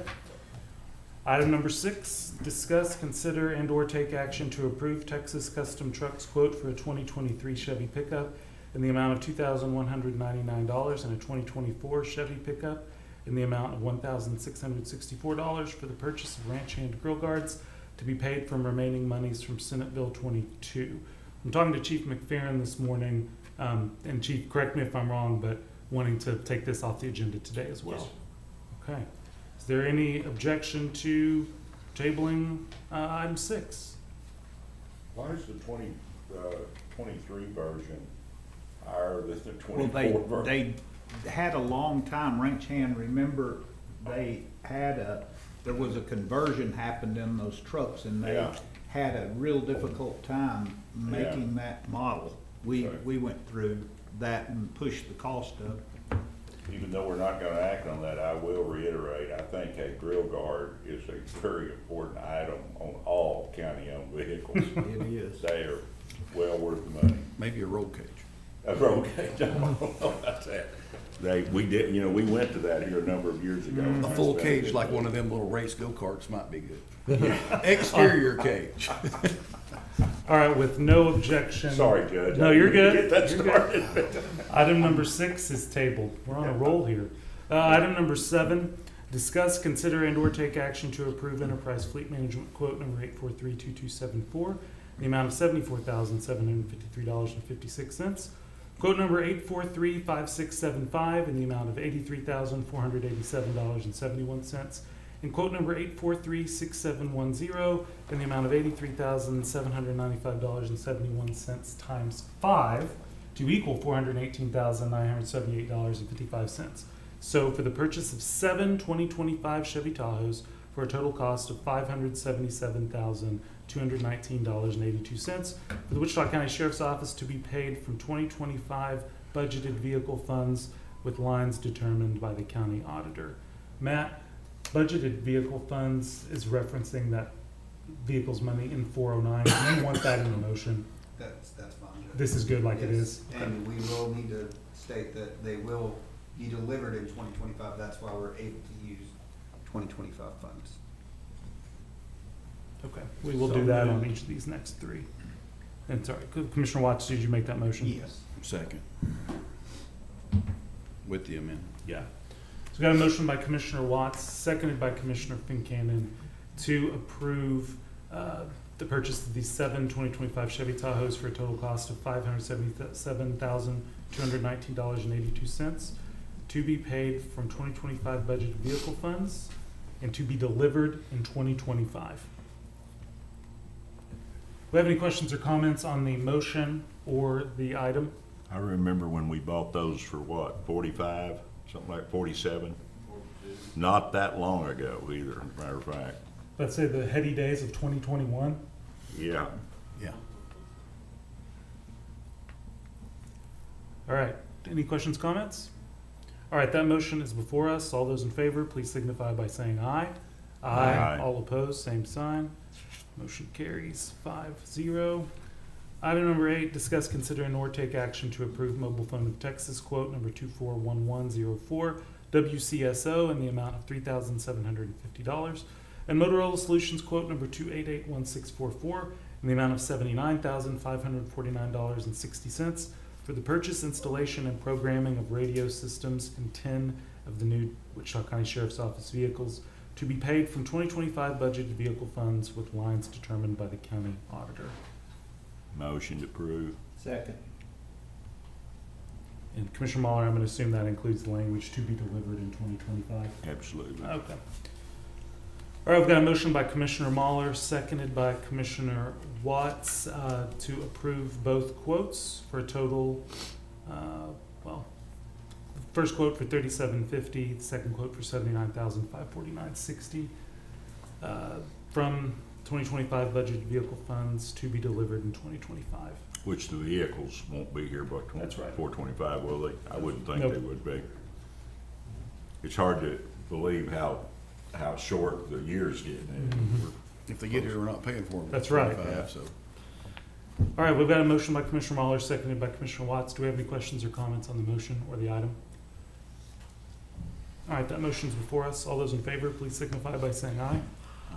Item number 6, discuss, consider, and/or take action to approve Texas Custom Trucks quote for a 2023 Chevy pickup in the amount of $2,199 and a 2024 Chevy pickup in the amount of $1,664 for the purchase of ranch hand grill guards to be paid from remaining monies from Senate Bill 22. I'm talking to Chief McFerrin this morning, and Chief, correct me if I'm wrong, but wanting to take this off the agenda today as well. Okay. Is there any objection to tabling item 6? Why is the 23 version higher than the Well, 24 version? had a long time, ranch hand, remember, they had there was a conversion happened in those trucks, and they Yeah. had a real difficult time making that model. We went through that and pushed the cost up. Even though we're not gonna act on that, I will reiterate, I think a grill guard is a very important item on all county-owned vehicles. It is. They are well worth the money. Maybe a roll cage. A roll cage, I don't know about that. We did, we went to that here a number of years ago. A full cage, like one of them little race go-karts might be good. Exterior cage. All right, with no objection. Sorry, Judge. No, you're good. Get that You're good. started. Item number 6 is tabled. We're on a roll here. Item number 7, discuss, consider, and/or take action to approve enterprise fleet management quote number 8432274, the amount of $74,753.56. Quote number 8435675 in the amount of $83,487.71. And quote number 8436710 in the amount of $83,795.71 times 5 to equal $418,978.55. So for the purchase of 7 2025 Chevy Tahoes for a total cost of $577,219.82 for the Wichita County Sheriff's Office to be paid from 2025 budgeted vehicle funds with lines determined by the county auditor. Matt, budgeted vehicle funds is referencing that vehicle's money in 409. Do you want that in the motion? That's fine, Judge. This is good like it is? And we will need to state that they will be delivered in 2025. That's why we're able to use 2025 funds. Okay, we will do that on each of these next 3. And sorry, Commissioner Watts, did you make that motion? Yes. Second. With the amendment. Yeah. So we got a motion by Commissioner Watts, seconded by Commissioner Fincannon to approve the purchase of these 7 2025 Chevy Tahoes for a total cost of $577,219.82 to be paid from 2025 budgeted vehicle funds and to be delivered in 2025. Do we have any questions or comments on the motion or the item? I remember when we bought those for what, 45, something like 47? Not that long ago either, matter of fact. Let's say the heady days of 2021. Yeah. Yeah. All right, any questions, comments? All right, that motion is before us. All those in favor, please signify by saying aye. Aye. All opposed, same sign. Motion carries 5-0. Item number 8, discuss, consider, and/or take action to approve Mobile Phone of Texas quote number 241104 WCSO in the amount of $3,750. And Motorola Solutions quote number 2881644 in the amount of $79,549.60 for the purchase, installation, and programming of radio systems in 10 of the new Wichita County Sheriff's Office vehicles to be paid from 2025 budgeted vehicle funds with lines determined by the county auditor. Motion to approve. Second. And Commissioner Mahler, I'm going to assume that includes the language to be delivered in 2025. Absolutely. Okay. All right, we've got a motion by Commissioner Mahler, seconded by Commissioner Watts to approve both quotes for a total, the first quote for $3,750, the second quote for $79,549.60 from 2025 budgeted vehicle funds to be delivered in 2025. Which the vehicles won't be here by That's right. 425, will they? I wouldn't think Nope. they would be. It's hard to believe how short the year's getting. If they get here, we're not paying for them. That's right. 25, so. All right, we've got a motion by Commissioner Mahler, seconded by Commissioner Watts. Do we have any questions or comments on the motion or the item? All right, that motion's before us. All those in favor, please signify by saying aye.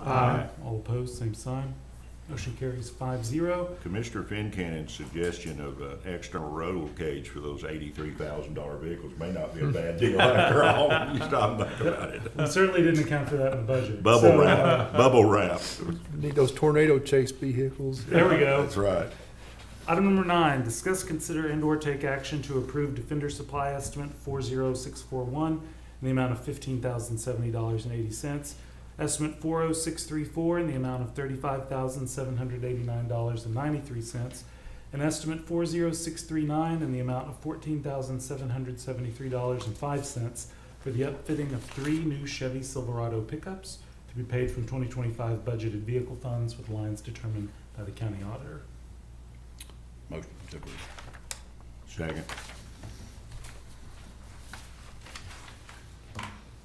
Aye. All opposed, same sign. Motion carries 5-0. Commissioner Fincannon's suggestion of an external roll cage for those $83,000 vehicles may not be a bad deal after all. You stop and think about it. We certainly didn't account for that in the budget. Bubble So, wrap, bubble wrap. Need those tornado chase vehicles. There we go. That's right. Item number 9, discuss, consider, and/or take action to approve Defender Supply Estimate 40641 in the amount of $15,070.80. Estimate 40634 in the amount of $35,789.93. an estimate 40639 in the amount of $14,773.05 for the upfitting of 3 new Chevy Silverado pickups to be paid from 2025 budgeted vehicle funds with lines determined by the county auditor. Motion to approve. Second.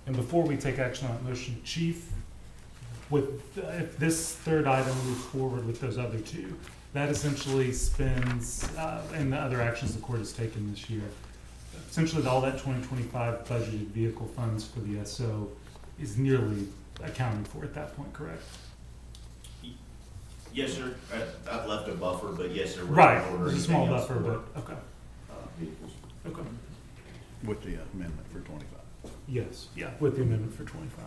And before we take action on that motion, Chief, if this third item moves forward with those other two, that essentially spends, and the other actions the court has taken this year, essentially all that 2025 budgeted vehicle funds for the SO is nearly accounted for at that point, correct? Yes, sir. I've left a buffer, but yes, sir. we're Right, not ordering there's a small anything else buffer, for, but, okay, vehicles. okay. With the amendment for 25. Yes, yeah, with the amendment for 25.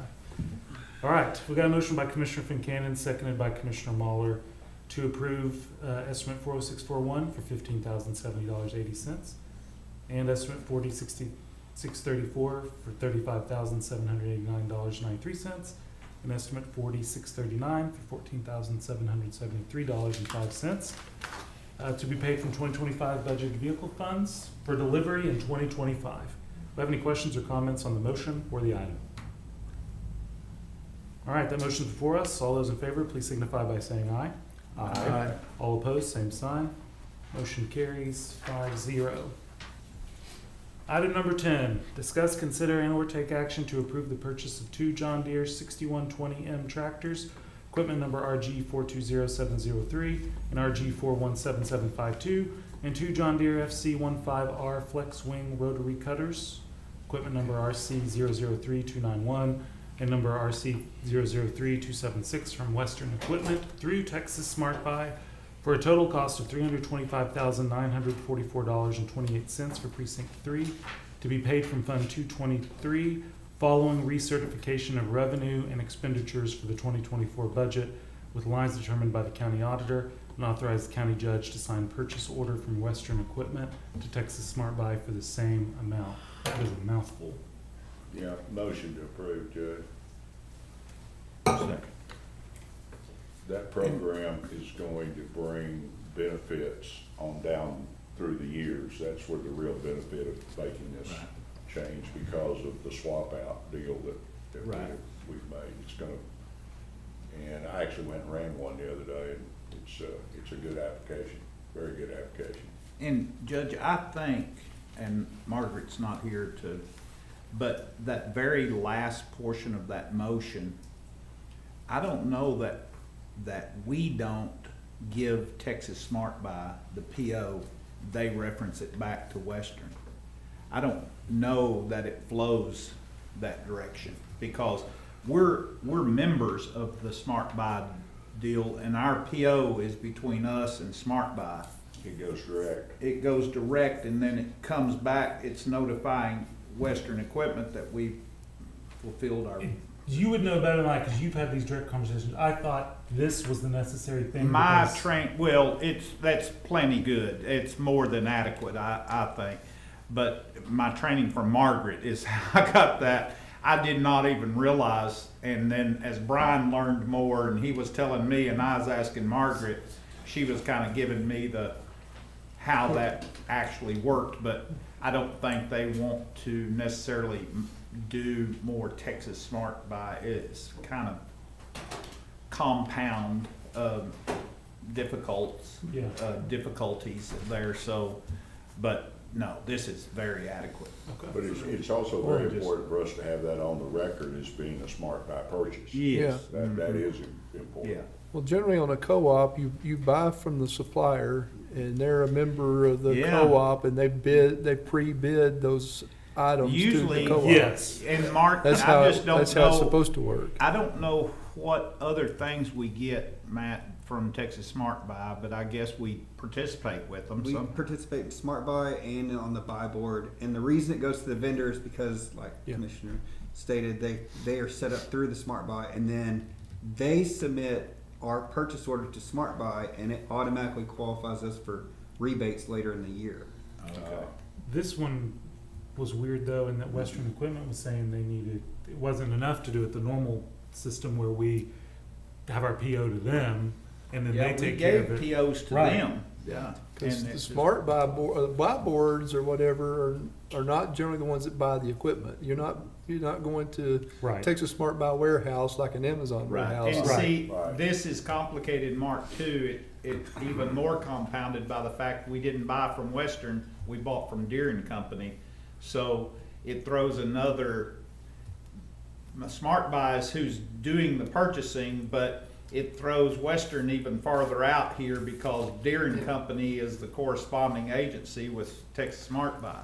All right, we got a motion by Commissioner Fincannon, seconded by Commissioner Mahler, to approve estimate 40641 for $15,070.80, and estimate 40634 for $35,789.93, and estimate 40639 for $14,773.05, to be paid from 2025 budgeted vehicle funds for delivery in 2025. Do you have any questions or comments on the motion or the item? All right, that motion is before us. All those in favor, please signify by saying aye. Aye. All opposed, same sign. Motion carries 5-0. Item number 10, discuss, consider, and/or take action to approve the purchase of 2 John Deere 6120M tractors, equipment number RG420703 and RG417752, and 2 John Deere FC15R Flex Wing rotary cutters, equipment number RC003291 and number RC003276 from Western Equipment through Texas Smart Buy for a total cost of $325,944.28 for Precinct 3 to be paid from Fund 223 following recertification of revenue and expenditures for the 2024 budget with lines determined by the county auditor, and authorize the county judge to sign purchase order from Western Equipment to Texas Smart Buy for the same amount. That is a mouthful. Yeah, motion to approve, Judge. Second. That program is going to bring benefits on down through the years. That's where the real benefit of making this change, because of the swap out deal that we've made. It's gonna, and I actually went and ran one the other day, and it's a good application, very good application. And Judge, I think, and Margaret's not here to, but that very last portion of that motion, I don't know that we don't give Texas Smart Buy the PO, they reference it back to Western. I don't know that it flows that direction, because we're members of the Smart Buy deal, and our PO is between us and Smart Buy. It goes direct. It goes direct, and then it comes back, it's notifying Western Equipment that we've fulfilled our. You would know better than I, because you've had these direct conversations. I thought this was the necessary thing. My because- well, that's plenty good. It's more than adequate, I think. But my training from Margaret is how I got that. I did not even realize, and then as Brian learned more and he was telling me and I was asking Margaret, she was kind of giving me how that actually worked, but I don't think they want to necessarily do more Texas Smart Buy. It's kind of compound difficulties there. So, but no, this is very adequate. Okay. But it's also very important for us to have that on the record as being a Smart Buy purchase. Yes. That is important. Yeah. Well, generally on a co-op, you buy from the supplier, and they're a member of the Yeah. co-op, and they pre-bid those items to Usually, the co-op. Yes. And Mark, That's I how, just don't that's how it's know. supposed to work. I don't know what other things we get, Matt, from Texas Smart Buy, but I guess we participate with them. We So participate in Smart Buy and on the buy board, and the reason it goes to the vendor is because, like Yeah. Commissioner stated, they are set up through the Smart Buy, and then they submit our purchase order to Smart Buy, and it automatically qualifies us for rebates later in the year. This one was weird though, in that Western Equipment was saying it wasn't enough to do it the normal system where we have our PO to them and then they we take care of gave it. POs to Right. them. Yeah. Because And the it's just- smart buy boards or whatever are not generally the ones that buy the equipment. You're not going to Right. Texas Smart Buy warehouse like an Amazon warehouse. And Right. see, Right. this is complicated, Mark, too. It even more compounded by the fact we didn't buy from Western, we bought from Deere and Company. So it throws another, Smart Buy is who's doing the purchasing, but it throws Western even farther out here because Deere and Company is the corresponding agency with Texas Smart Buy.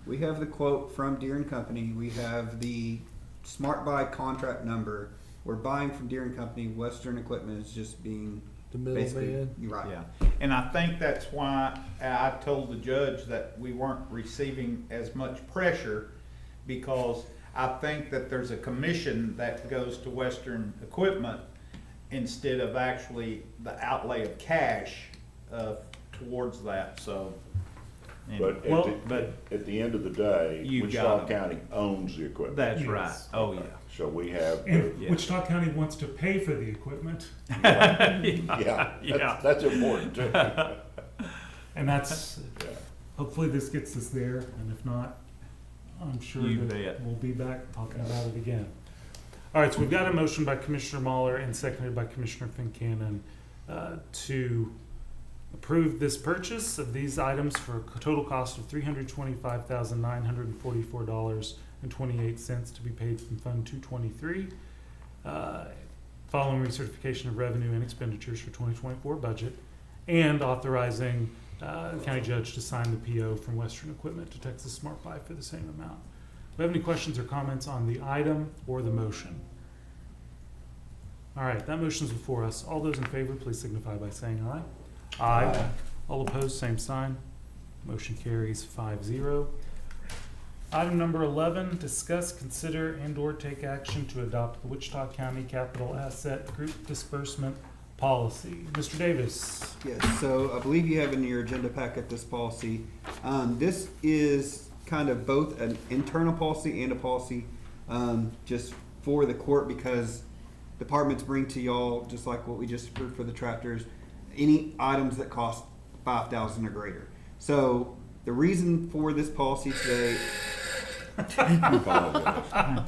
We have the quote from Deere and Company. We have the Smart Buy contract number. We're buying from Deere and Company. Western Equipment is just being The basically, middleman. you're right. Yeah, and I think that's why I told the judge that we weren't receiving as much pressure, because I think that there's a commission that goes to Western Equipment instead of actually the outlay of cash towards that, so. But Well, at the end of the day, You Wichita got 'em. County owns the equipment. That's Yes. right, oh, yeah. So we have, And Yeah. Wichita County wants to pay for the equipment, yeah, that's important too. and that's, Yeah. hopefully this gets us there, and if not, I'm sure You that bet. we'll be back talking about it again. All right, so we've got a motion by Commissioner Mahler and seconded by Commissioner Fincannon to approve this purchase of these items for a total cost of $325,944.28 to be paid from Fund 223, following recertification of revenue and expenditures for 2024 budget, and authorizing the county judge to sign the PO from Western Equipment to Texas Smart Buy for the same amount. Do we have any questions or comments on the item or the motion? All right, that motion is before us. All those in favor, please signify by saying aye. Aye. All opposed, same sign. Motion carries 5-0. Item number 11, discuss, consider, and/or take action to adopt the Wichita County Capital Asset Group Disbursement Policy. Mr. Davis. Yes, so I believe you have in your agenda packet this policy. This is kind of both an internal policy and a policy just for the court, because departments bring to y'all, just like what we just approved for the tractors, any items that cost $5,000 or greater. So the reason for this policy today, Apologize. Not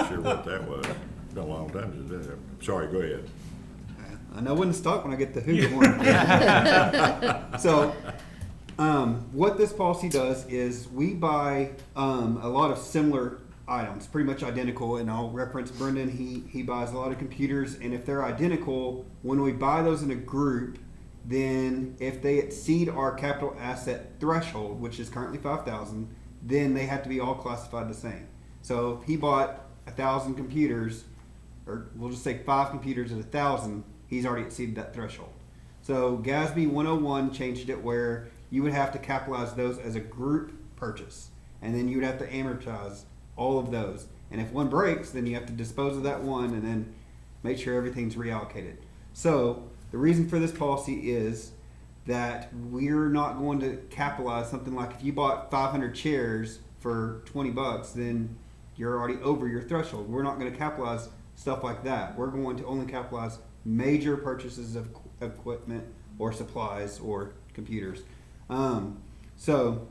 sure what that was. Been a long time since that. Sorry, go ahead. I know when to stop when I get the who good morning. So, what this policy does is we buy a lot of similar items, pretty much identical, and I'll reference Brendan. He buys a lot of computers, and if they're identical, when we buy those in a group, then if they exceed our capital asset threshold, which is currently $5,000, then they have to be all classified the same. So if he bought 1,000 computers, or we'll just say 5 computers at 1,000, he's already exceeded that threshold. So GASB 101 changed it where you would have to capitalize those as a group purchase, and then you would have to amortize all of those. And if one breaks, then you have to dispose of that one and then make sure everything's reallocated. So the reason for this policy is that we're not going to capitalize something like if you bought 500 chairs for $20, then you're already over your threshold. We're not going to capitalize stuff like that. We're going to only capitalize major purchases of equipment or supplies or computers. So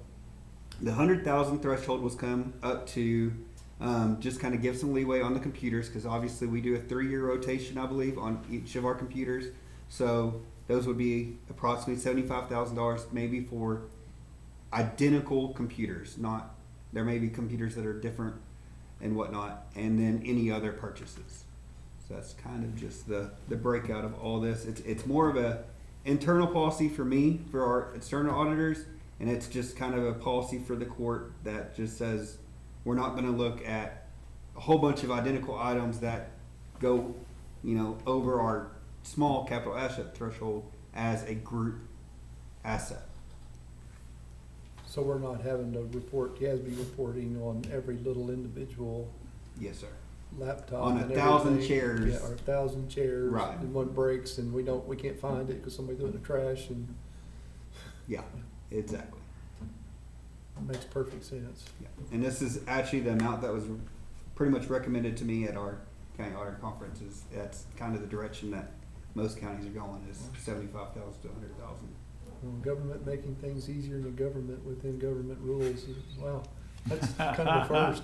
the 100,000 threshold was come up to just kind of give some leeway on the computers, because obviously we do a 3-year rotation, I believe, on each of our computers. So those would be approximately $75,000 maybe for identical computers. Not, there may be computers that are different and whatnot, and then any other purchases. So that's kind of just the breakout of all this. It's more of a internal policy for me, for our external auditors, and it's just kind of a policy for the court that just says we're not going to look at a whole bunch of identical items that go, over our small capital asset threshold as a group asset. So we're not having to report, GASB reporting on every little individual Yes, sir. laptop. On and 1,000 everything. chairs. Yeah, or 1,000 chairs. Right. And one breaks and we can't find it because somebody threw it in the trash, and Yeah, exactly. it makes perfect sense. Yeah. And this is actually the amount that was pretty much recommended to me at our county auditor conferences. That's kind of the direction that most counties are going is 75,000 to 100,000. Government making things easier than government within government rules. Wow, that's kind of a first.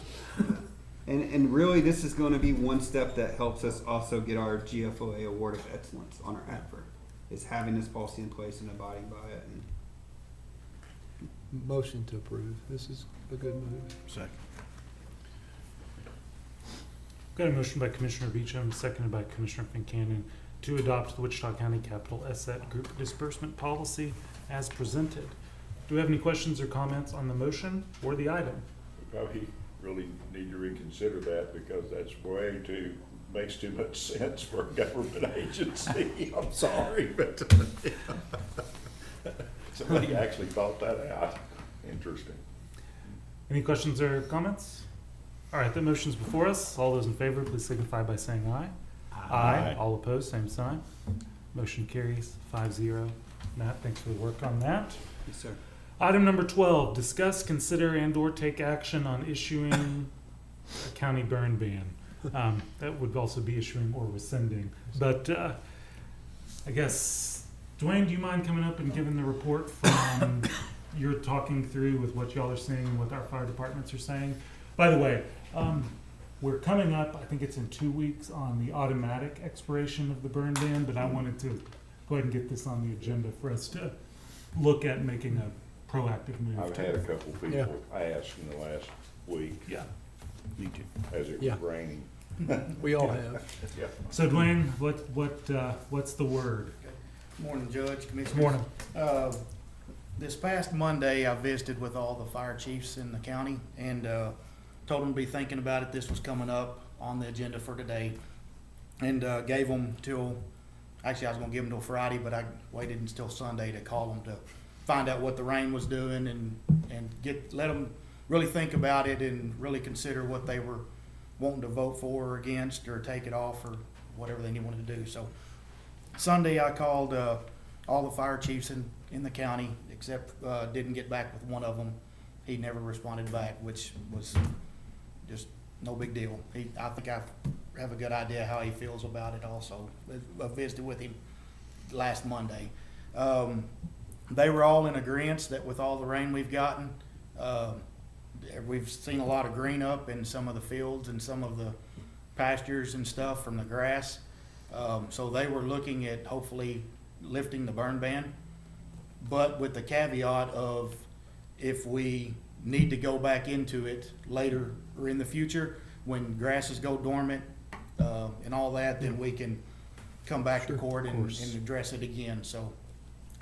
And really, this is going to be one step that helps us also get our GFOA Award of Excellence on our advert, is having this policy in place and abiding by it. And Motion to approve. This is a good move. Second. Got a motion by Commissioner Beecham, seconded by Commissioner Fincannon, to adopt the Wichita County Capital Asset Group Disbursement Policy as presented. Do we have any questions or comments on the motion or the item? Probably really need to reconsider that because that's makes too much sense for a government agency. I'm sorry, but somebody actually thought that out. Interesting. Any questions or comments? All right, the motion's before us. All those in favor, please signify by saying aye. Aye. All opposed, same sign. Motion carries 5-0. Matt, thanks for the work on that. yes, sir. Item number 12, discuss, consider, and/or take action on issuing a county burn ban. That would also be issuing or rescinding. But I guess, Dwayne, do you mind coming up and giving the report from you're talking through with what y'all are saying and what our fire departments are saying? By the way, we're coming up, I think it's in 2 weeks, on the automatic expiration of the burn ban, but I wanted to go ahead and get this on the agenda for us to look at making a proactive move. I've had a couple Yeah. people ask in the last week Yeah. Me too. as it Yeah. was raining. We all have. Yeah. So Dwayne, what's the word? Morning, Judge, Good Commissioners. morning. This past Monday, I visited with all the fire chiefs in the county and told them to be thinking about it. This was coming up on the agenda for today. And gave them till, actually I was gonna give them till Friday, but I waited until Sunday to call them to find out what the rain was doing and let them really think about it and really consider what they were wanting to vote for or against or take it off or whatever they wanted to do. So Sunday, I called all the fire chiefs in the county, except didn't get back with one of them. He never responded back, which was just no big deal. I think I have a good idea how he feels about it also. I visited with him last Monday. They were all in agreement that with all the rain we've gotten, we've seen a lot of green up in some of the fields and some of the pastures and stuff from the grass. So they were looking at hopefully lifting the burn ban, but with the caveat of if we need to go back into it later or in the future, when grasses go dormant and all that, then we can come back to court and address it again. So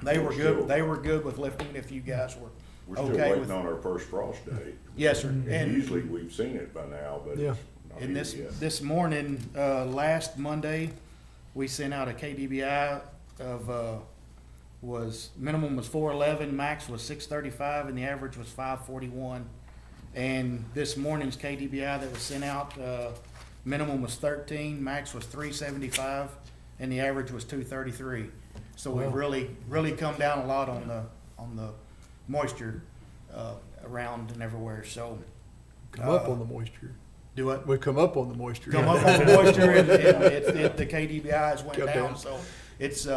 they were good. They were good with lifting it if you guys were We're still okay waiting with. on our first frost date. Yes, sir. And And usually we've seen it by now, but Yeah. it's not And here yet. this morning, last Monday, we sent out a KDBI of, minimum was 411, max was 635, and the average was 541. And this morning's KDBI that was sent out, minimum was 13, max was 375, and the average was 233. So we've really come down a lot on the moisture, around and everywhere, so. Come up on the moisture. Do what? We come up on the moisture. Come up on the moisture and the KDBIs went Come down, down. so it's,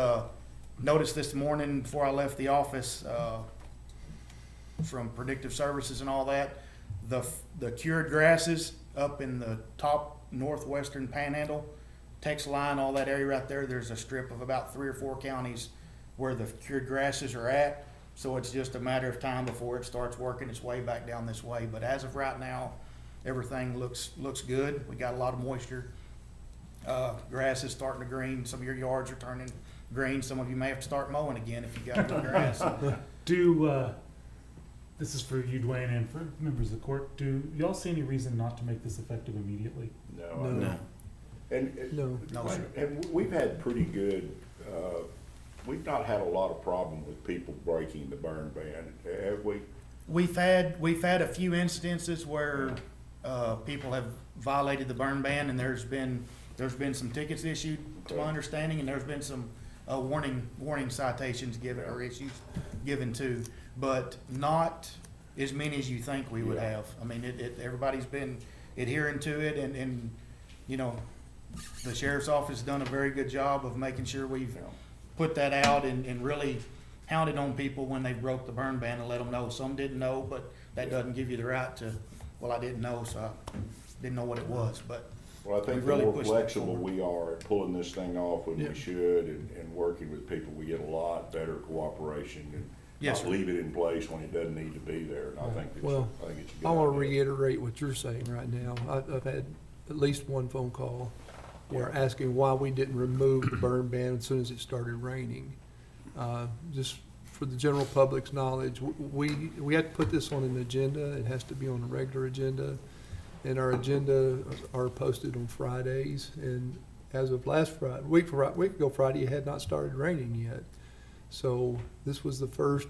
noticed this morning before I left the office, from Predictive Services and all that, the cured grasses up in the top northwestern panhandle, Tex Line, all that area right there, there's a strip of about 3 or 4 counties where the cured grasses are at, so it's just a matter of time before it starts working its way back down this way, but as of right now, everything looks good. We got a lot of moisture. Grass is starting to green. Some of your yards are turning green. Some of you may have to start mowing again if you got good grass. This is for you, Dwayne, and for members of the court. Do y'all see any reason not to make this effective immediately? No, I No. don't. And, No. No, sir. and we've had pretty good, we've not had a lot of problem with people breaking the burn ban, have we? We've had a few instances where people have violated the burn ban, and there's been some tickets issued, to my understanding, and there's been some warning citations given or issues given too, but not as many as you think we would Yeah. have. I mean, everybody's been adhering to it, and you know, The sheriff's office has done a very good job of making sure we've put that out and really hounded on people when they broke the burn ban and let them know. Some didn't know, but that doesn't give you the right to, well, I didn't know, so I didn't know what it was, but Well, I think we the really more pushed that flexible forward. we are at pulling this thing off when Yeah. we should and working with people, we get a lot better cooperation and Yes, not sir. leave it in place when it doesn't need to be there. And I think it's, Well, I think it's a good I want to idea. reiterate what you're saying right now. I've had at least one phone call where asking why we didn't remove the burn ban as soon as it started raining. Just for the general public's knowledge, we had to put this on an agenda. It has to be on a regular agenda. And our agenda are posted on Fridays. And as of last Friday, week ago Friday, it had not started raining yet. So this was the first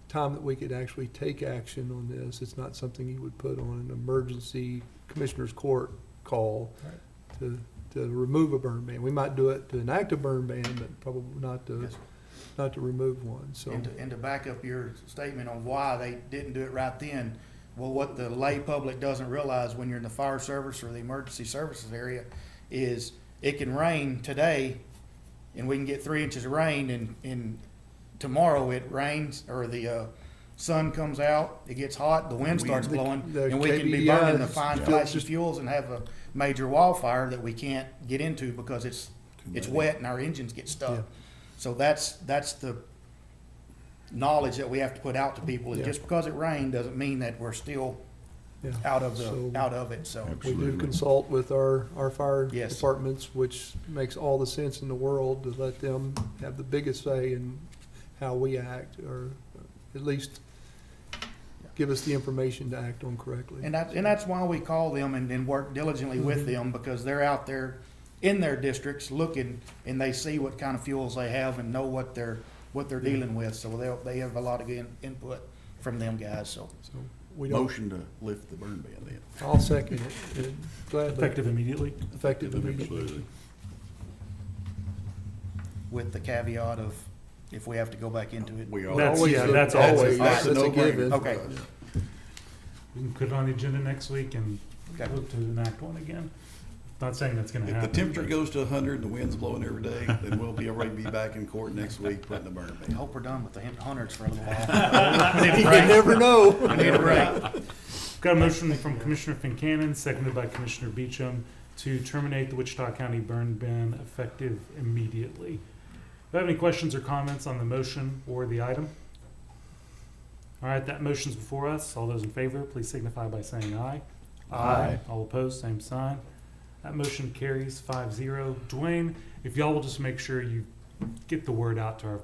time that we could actually take action on this. It's not something you would put on an emergency commissioner's court call to remove a burn ban. We might do it to enact a burn ban, but probably not to, Yes, sir. not to remove one, so. And to back up your statement on why they didn't do it right then, well, what the lay public doesn't realize when you're in the fire service or the emergency services area is it can rain today and we can get 3 inches of rain and tomorrow it rains or the sun comes out, it gets hot, the wind starts blowing, The and we can be KBI burning the fine is flashy just- fuels and have a major wildfire that we can't get into because it's wet and our engines get Yeah. stuck. So that's the knowledge that we have to put out to people. And Yeah. just because it rained doesn't mean that we're still Yeah. out of So- it, so. We do consult with our fire Yes. departments, which makes all the sense in the world to let them have the biggest say in how we act, or at least give us the information to act on correctly. And that's why we call them and work diligently with them, because they're out there in their districts looking, and they see what kind of fuels they have and know what they're dealing with, so they have a lot of input from them guys, so. So we don't, Motion to lift the burn ban then. I'll second it, and gladly, Effective immediately. effective immediately. Absolutely. With the caveat of if we have to go back into it. We are. That's- Always yeah, a- that's always, always- that's a no-brainer. given. Okay. We can put it on the agenda next week and Okay. look to enact one again. Not saying that's gonna If happen. the temperature but- goes to 100 and the wind's blowing every day, then we'll be already be back in court next week putting the burn I ban. hope we're done with the hunters for a little while. You never know. I need a break. Got a motion from Commissioner Fincannon, seconded by Commissioner Beecham, to terminate the Wichita County burn ban effective immediately. Do you have any questions or comments on the motion or the item? All right, that motion's before us. All those in favor, please signify by saying aye. Aye. All opposed, same sign. That motion carries 5-0. Dwayne, if y'all will just make sure you get the word out to our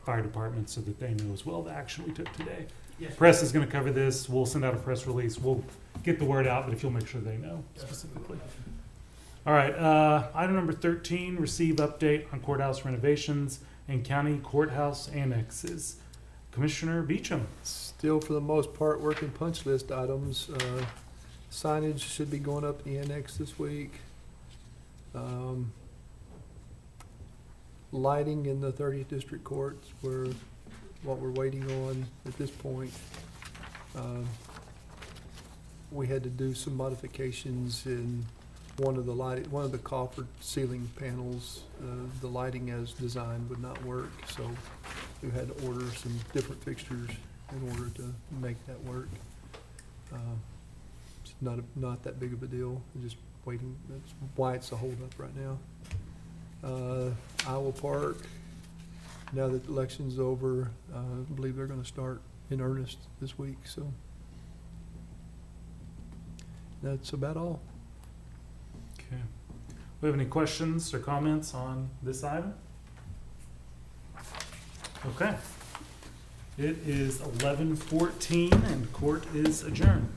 fire department so that they know as well the action we took today. Press is gonna cover this. We'll send out a press release. We'll get the word out, but if you'll make sure they know specifically. All right, item number 13, receive update on courthouse renovations and county courthouse annexes. Commissioner Beecham. Still, for the most part, working punch list items. Signage should be going up in the annex this week. Lighting in the 30th District Courts, what we're waiting on at this point. We had to do some modifications in one of the coffered ceiling panels. The lighting as designed would not work, so we had to order some different fixtures in order to make that work. It's not that big of a deal, we're just waiting, that's why it's a holdup right now. Iowa Park, now that the election's over, I believe they're gonna start in earnest this week, so. That's about all. Okay. We have any questions or comments on this item? Okay. It is 11:14 and court is adjourned.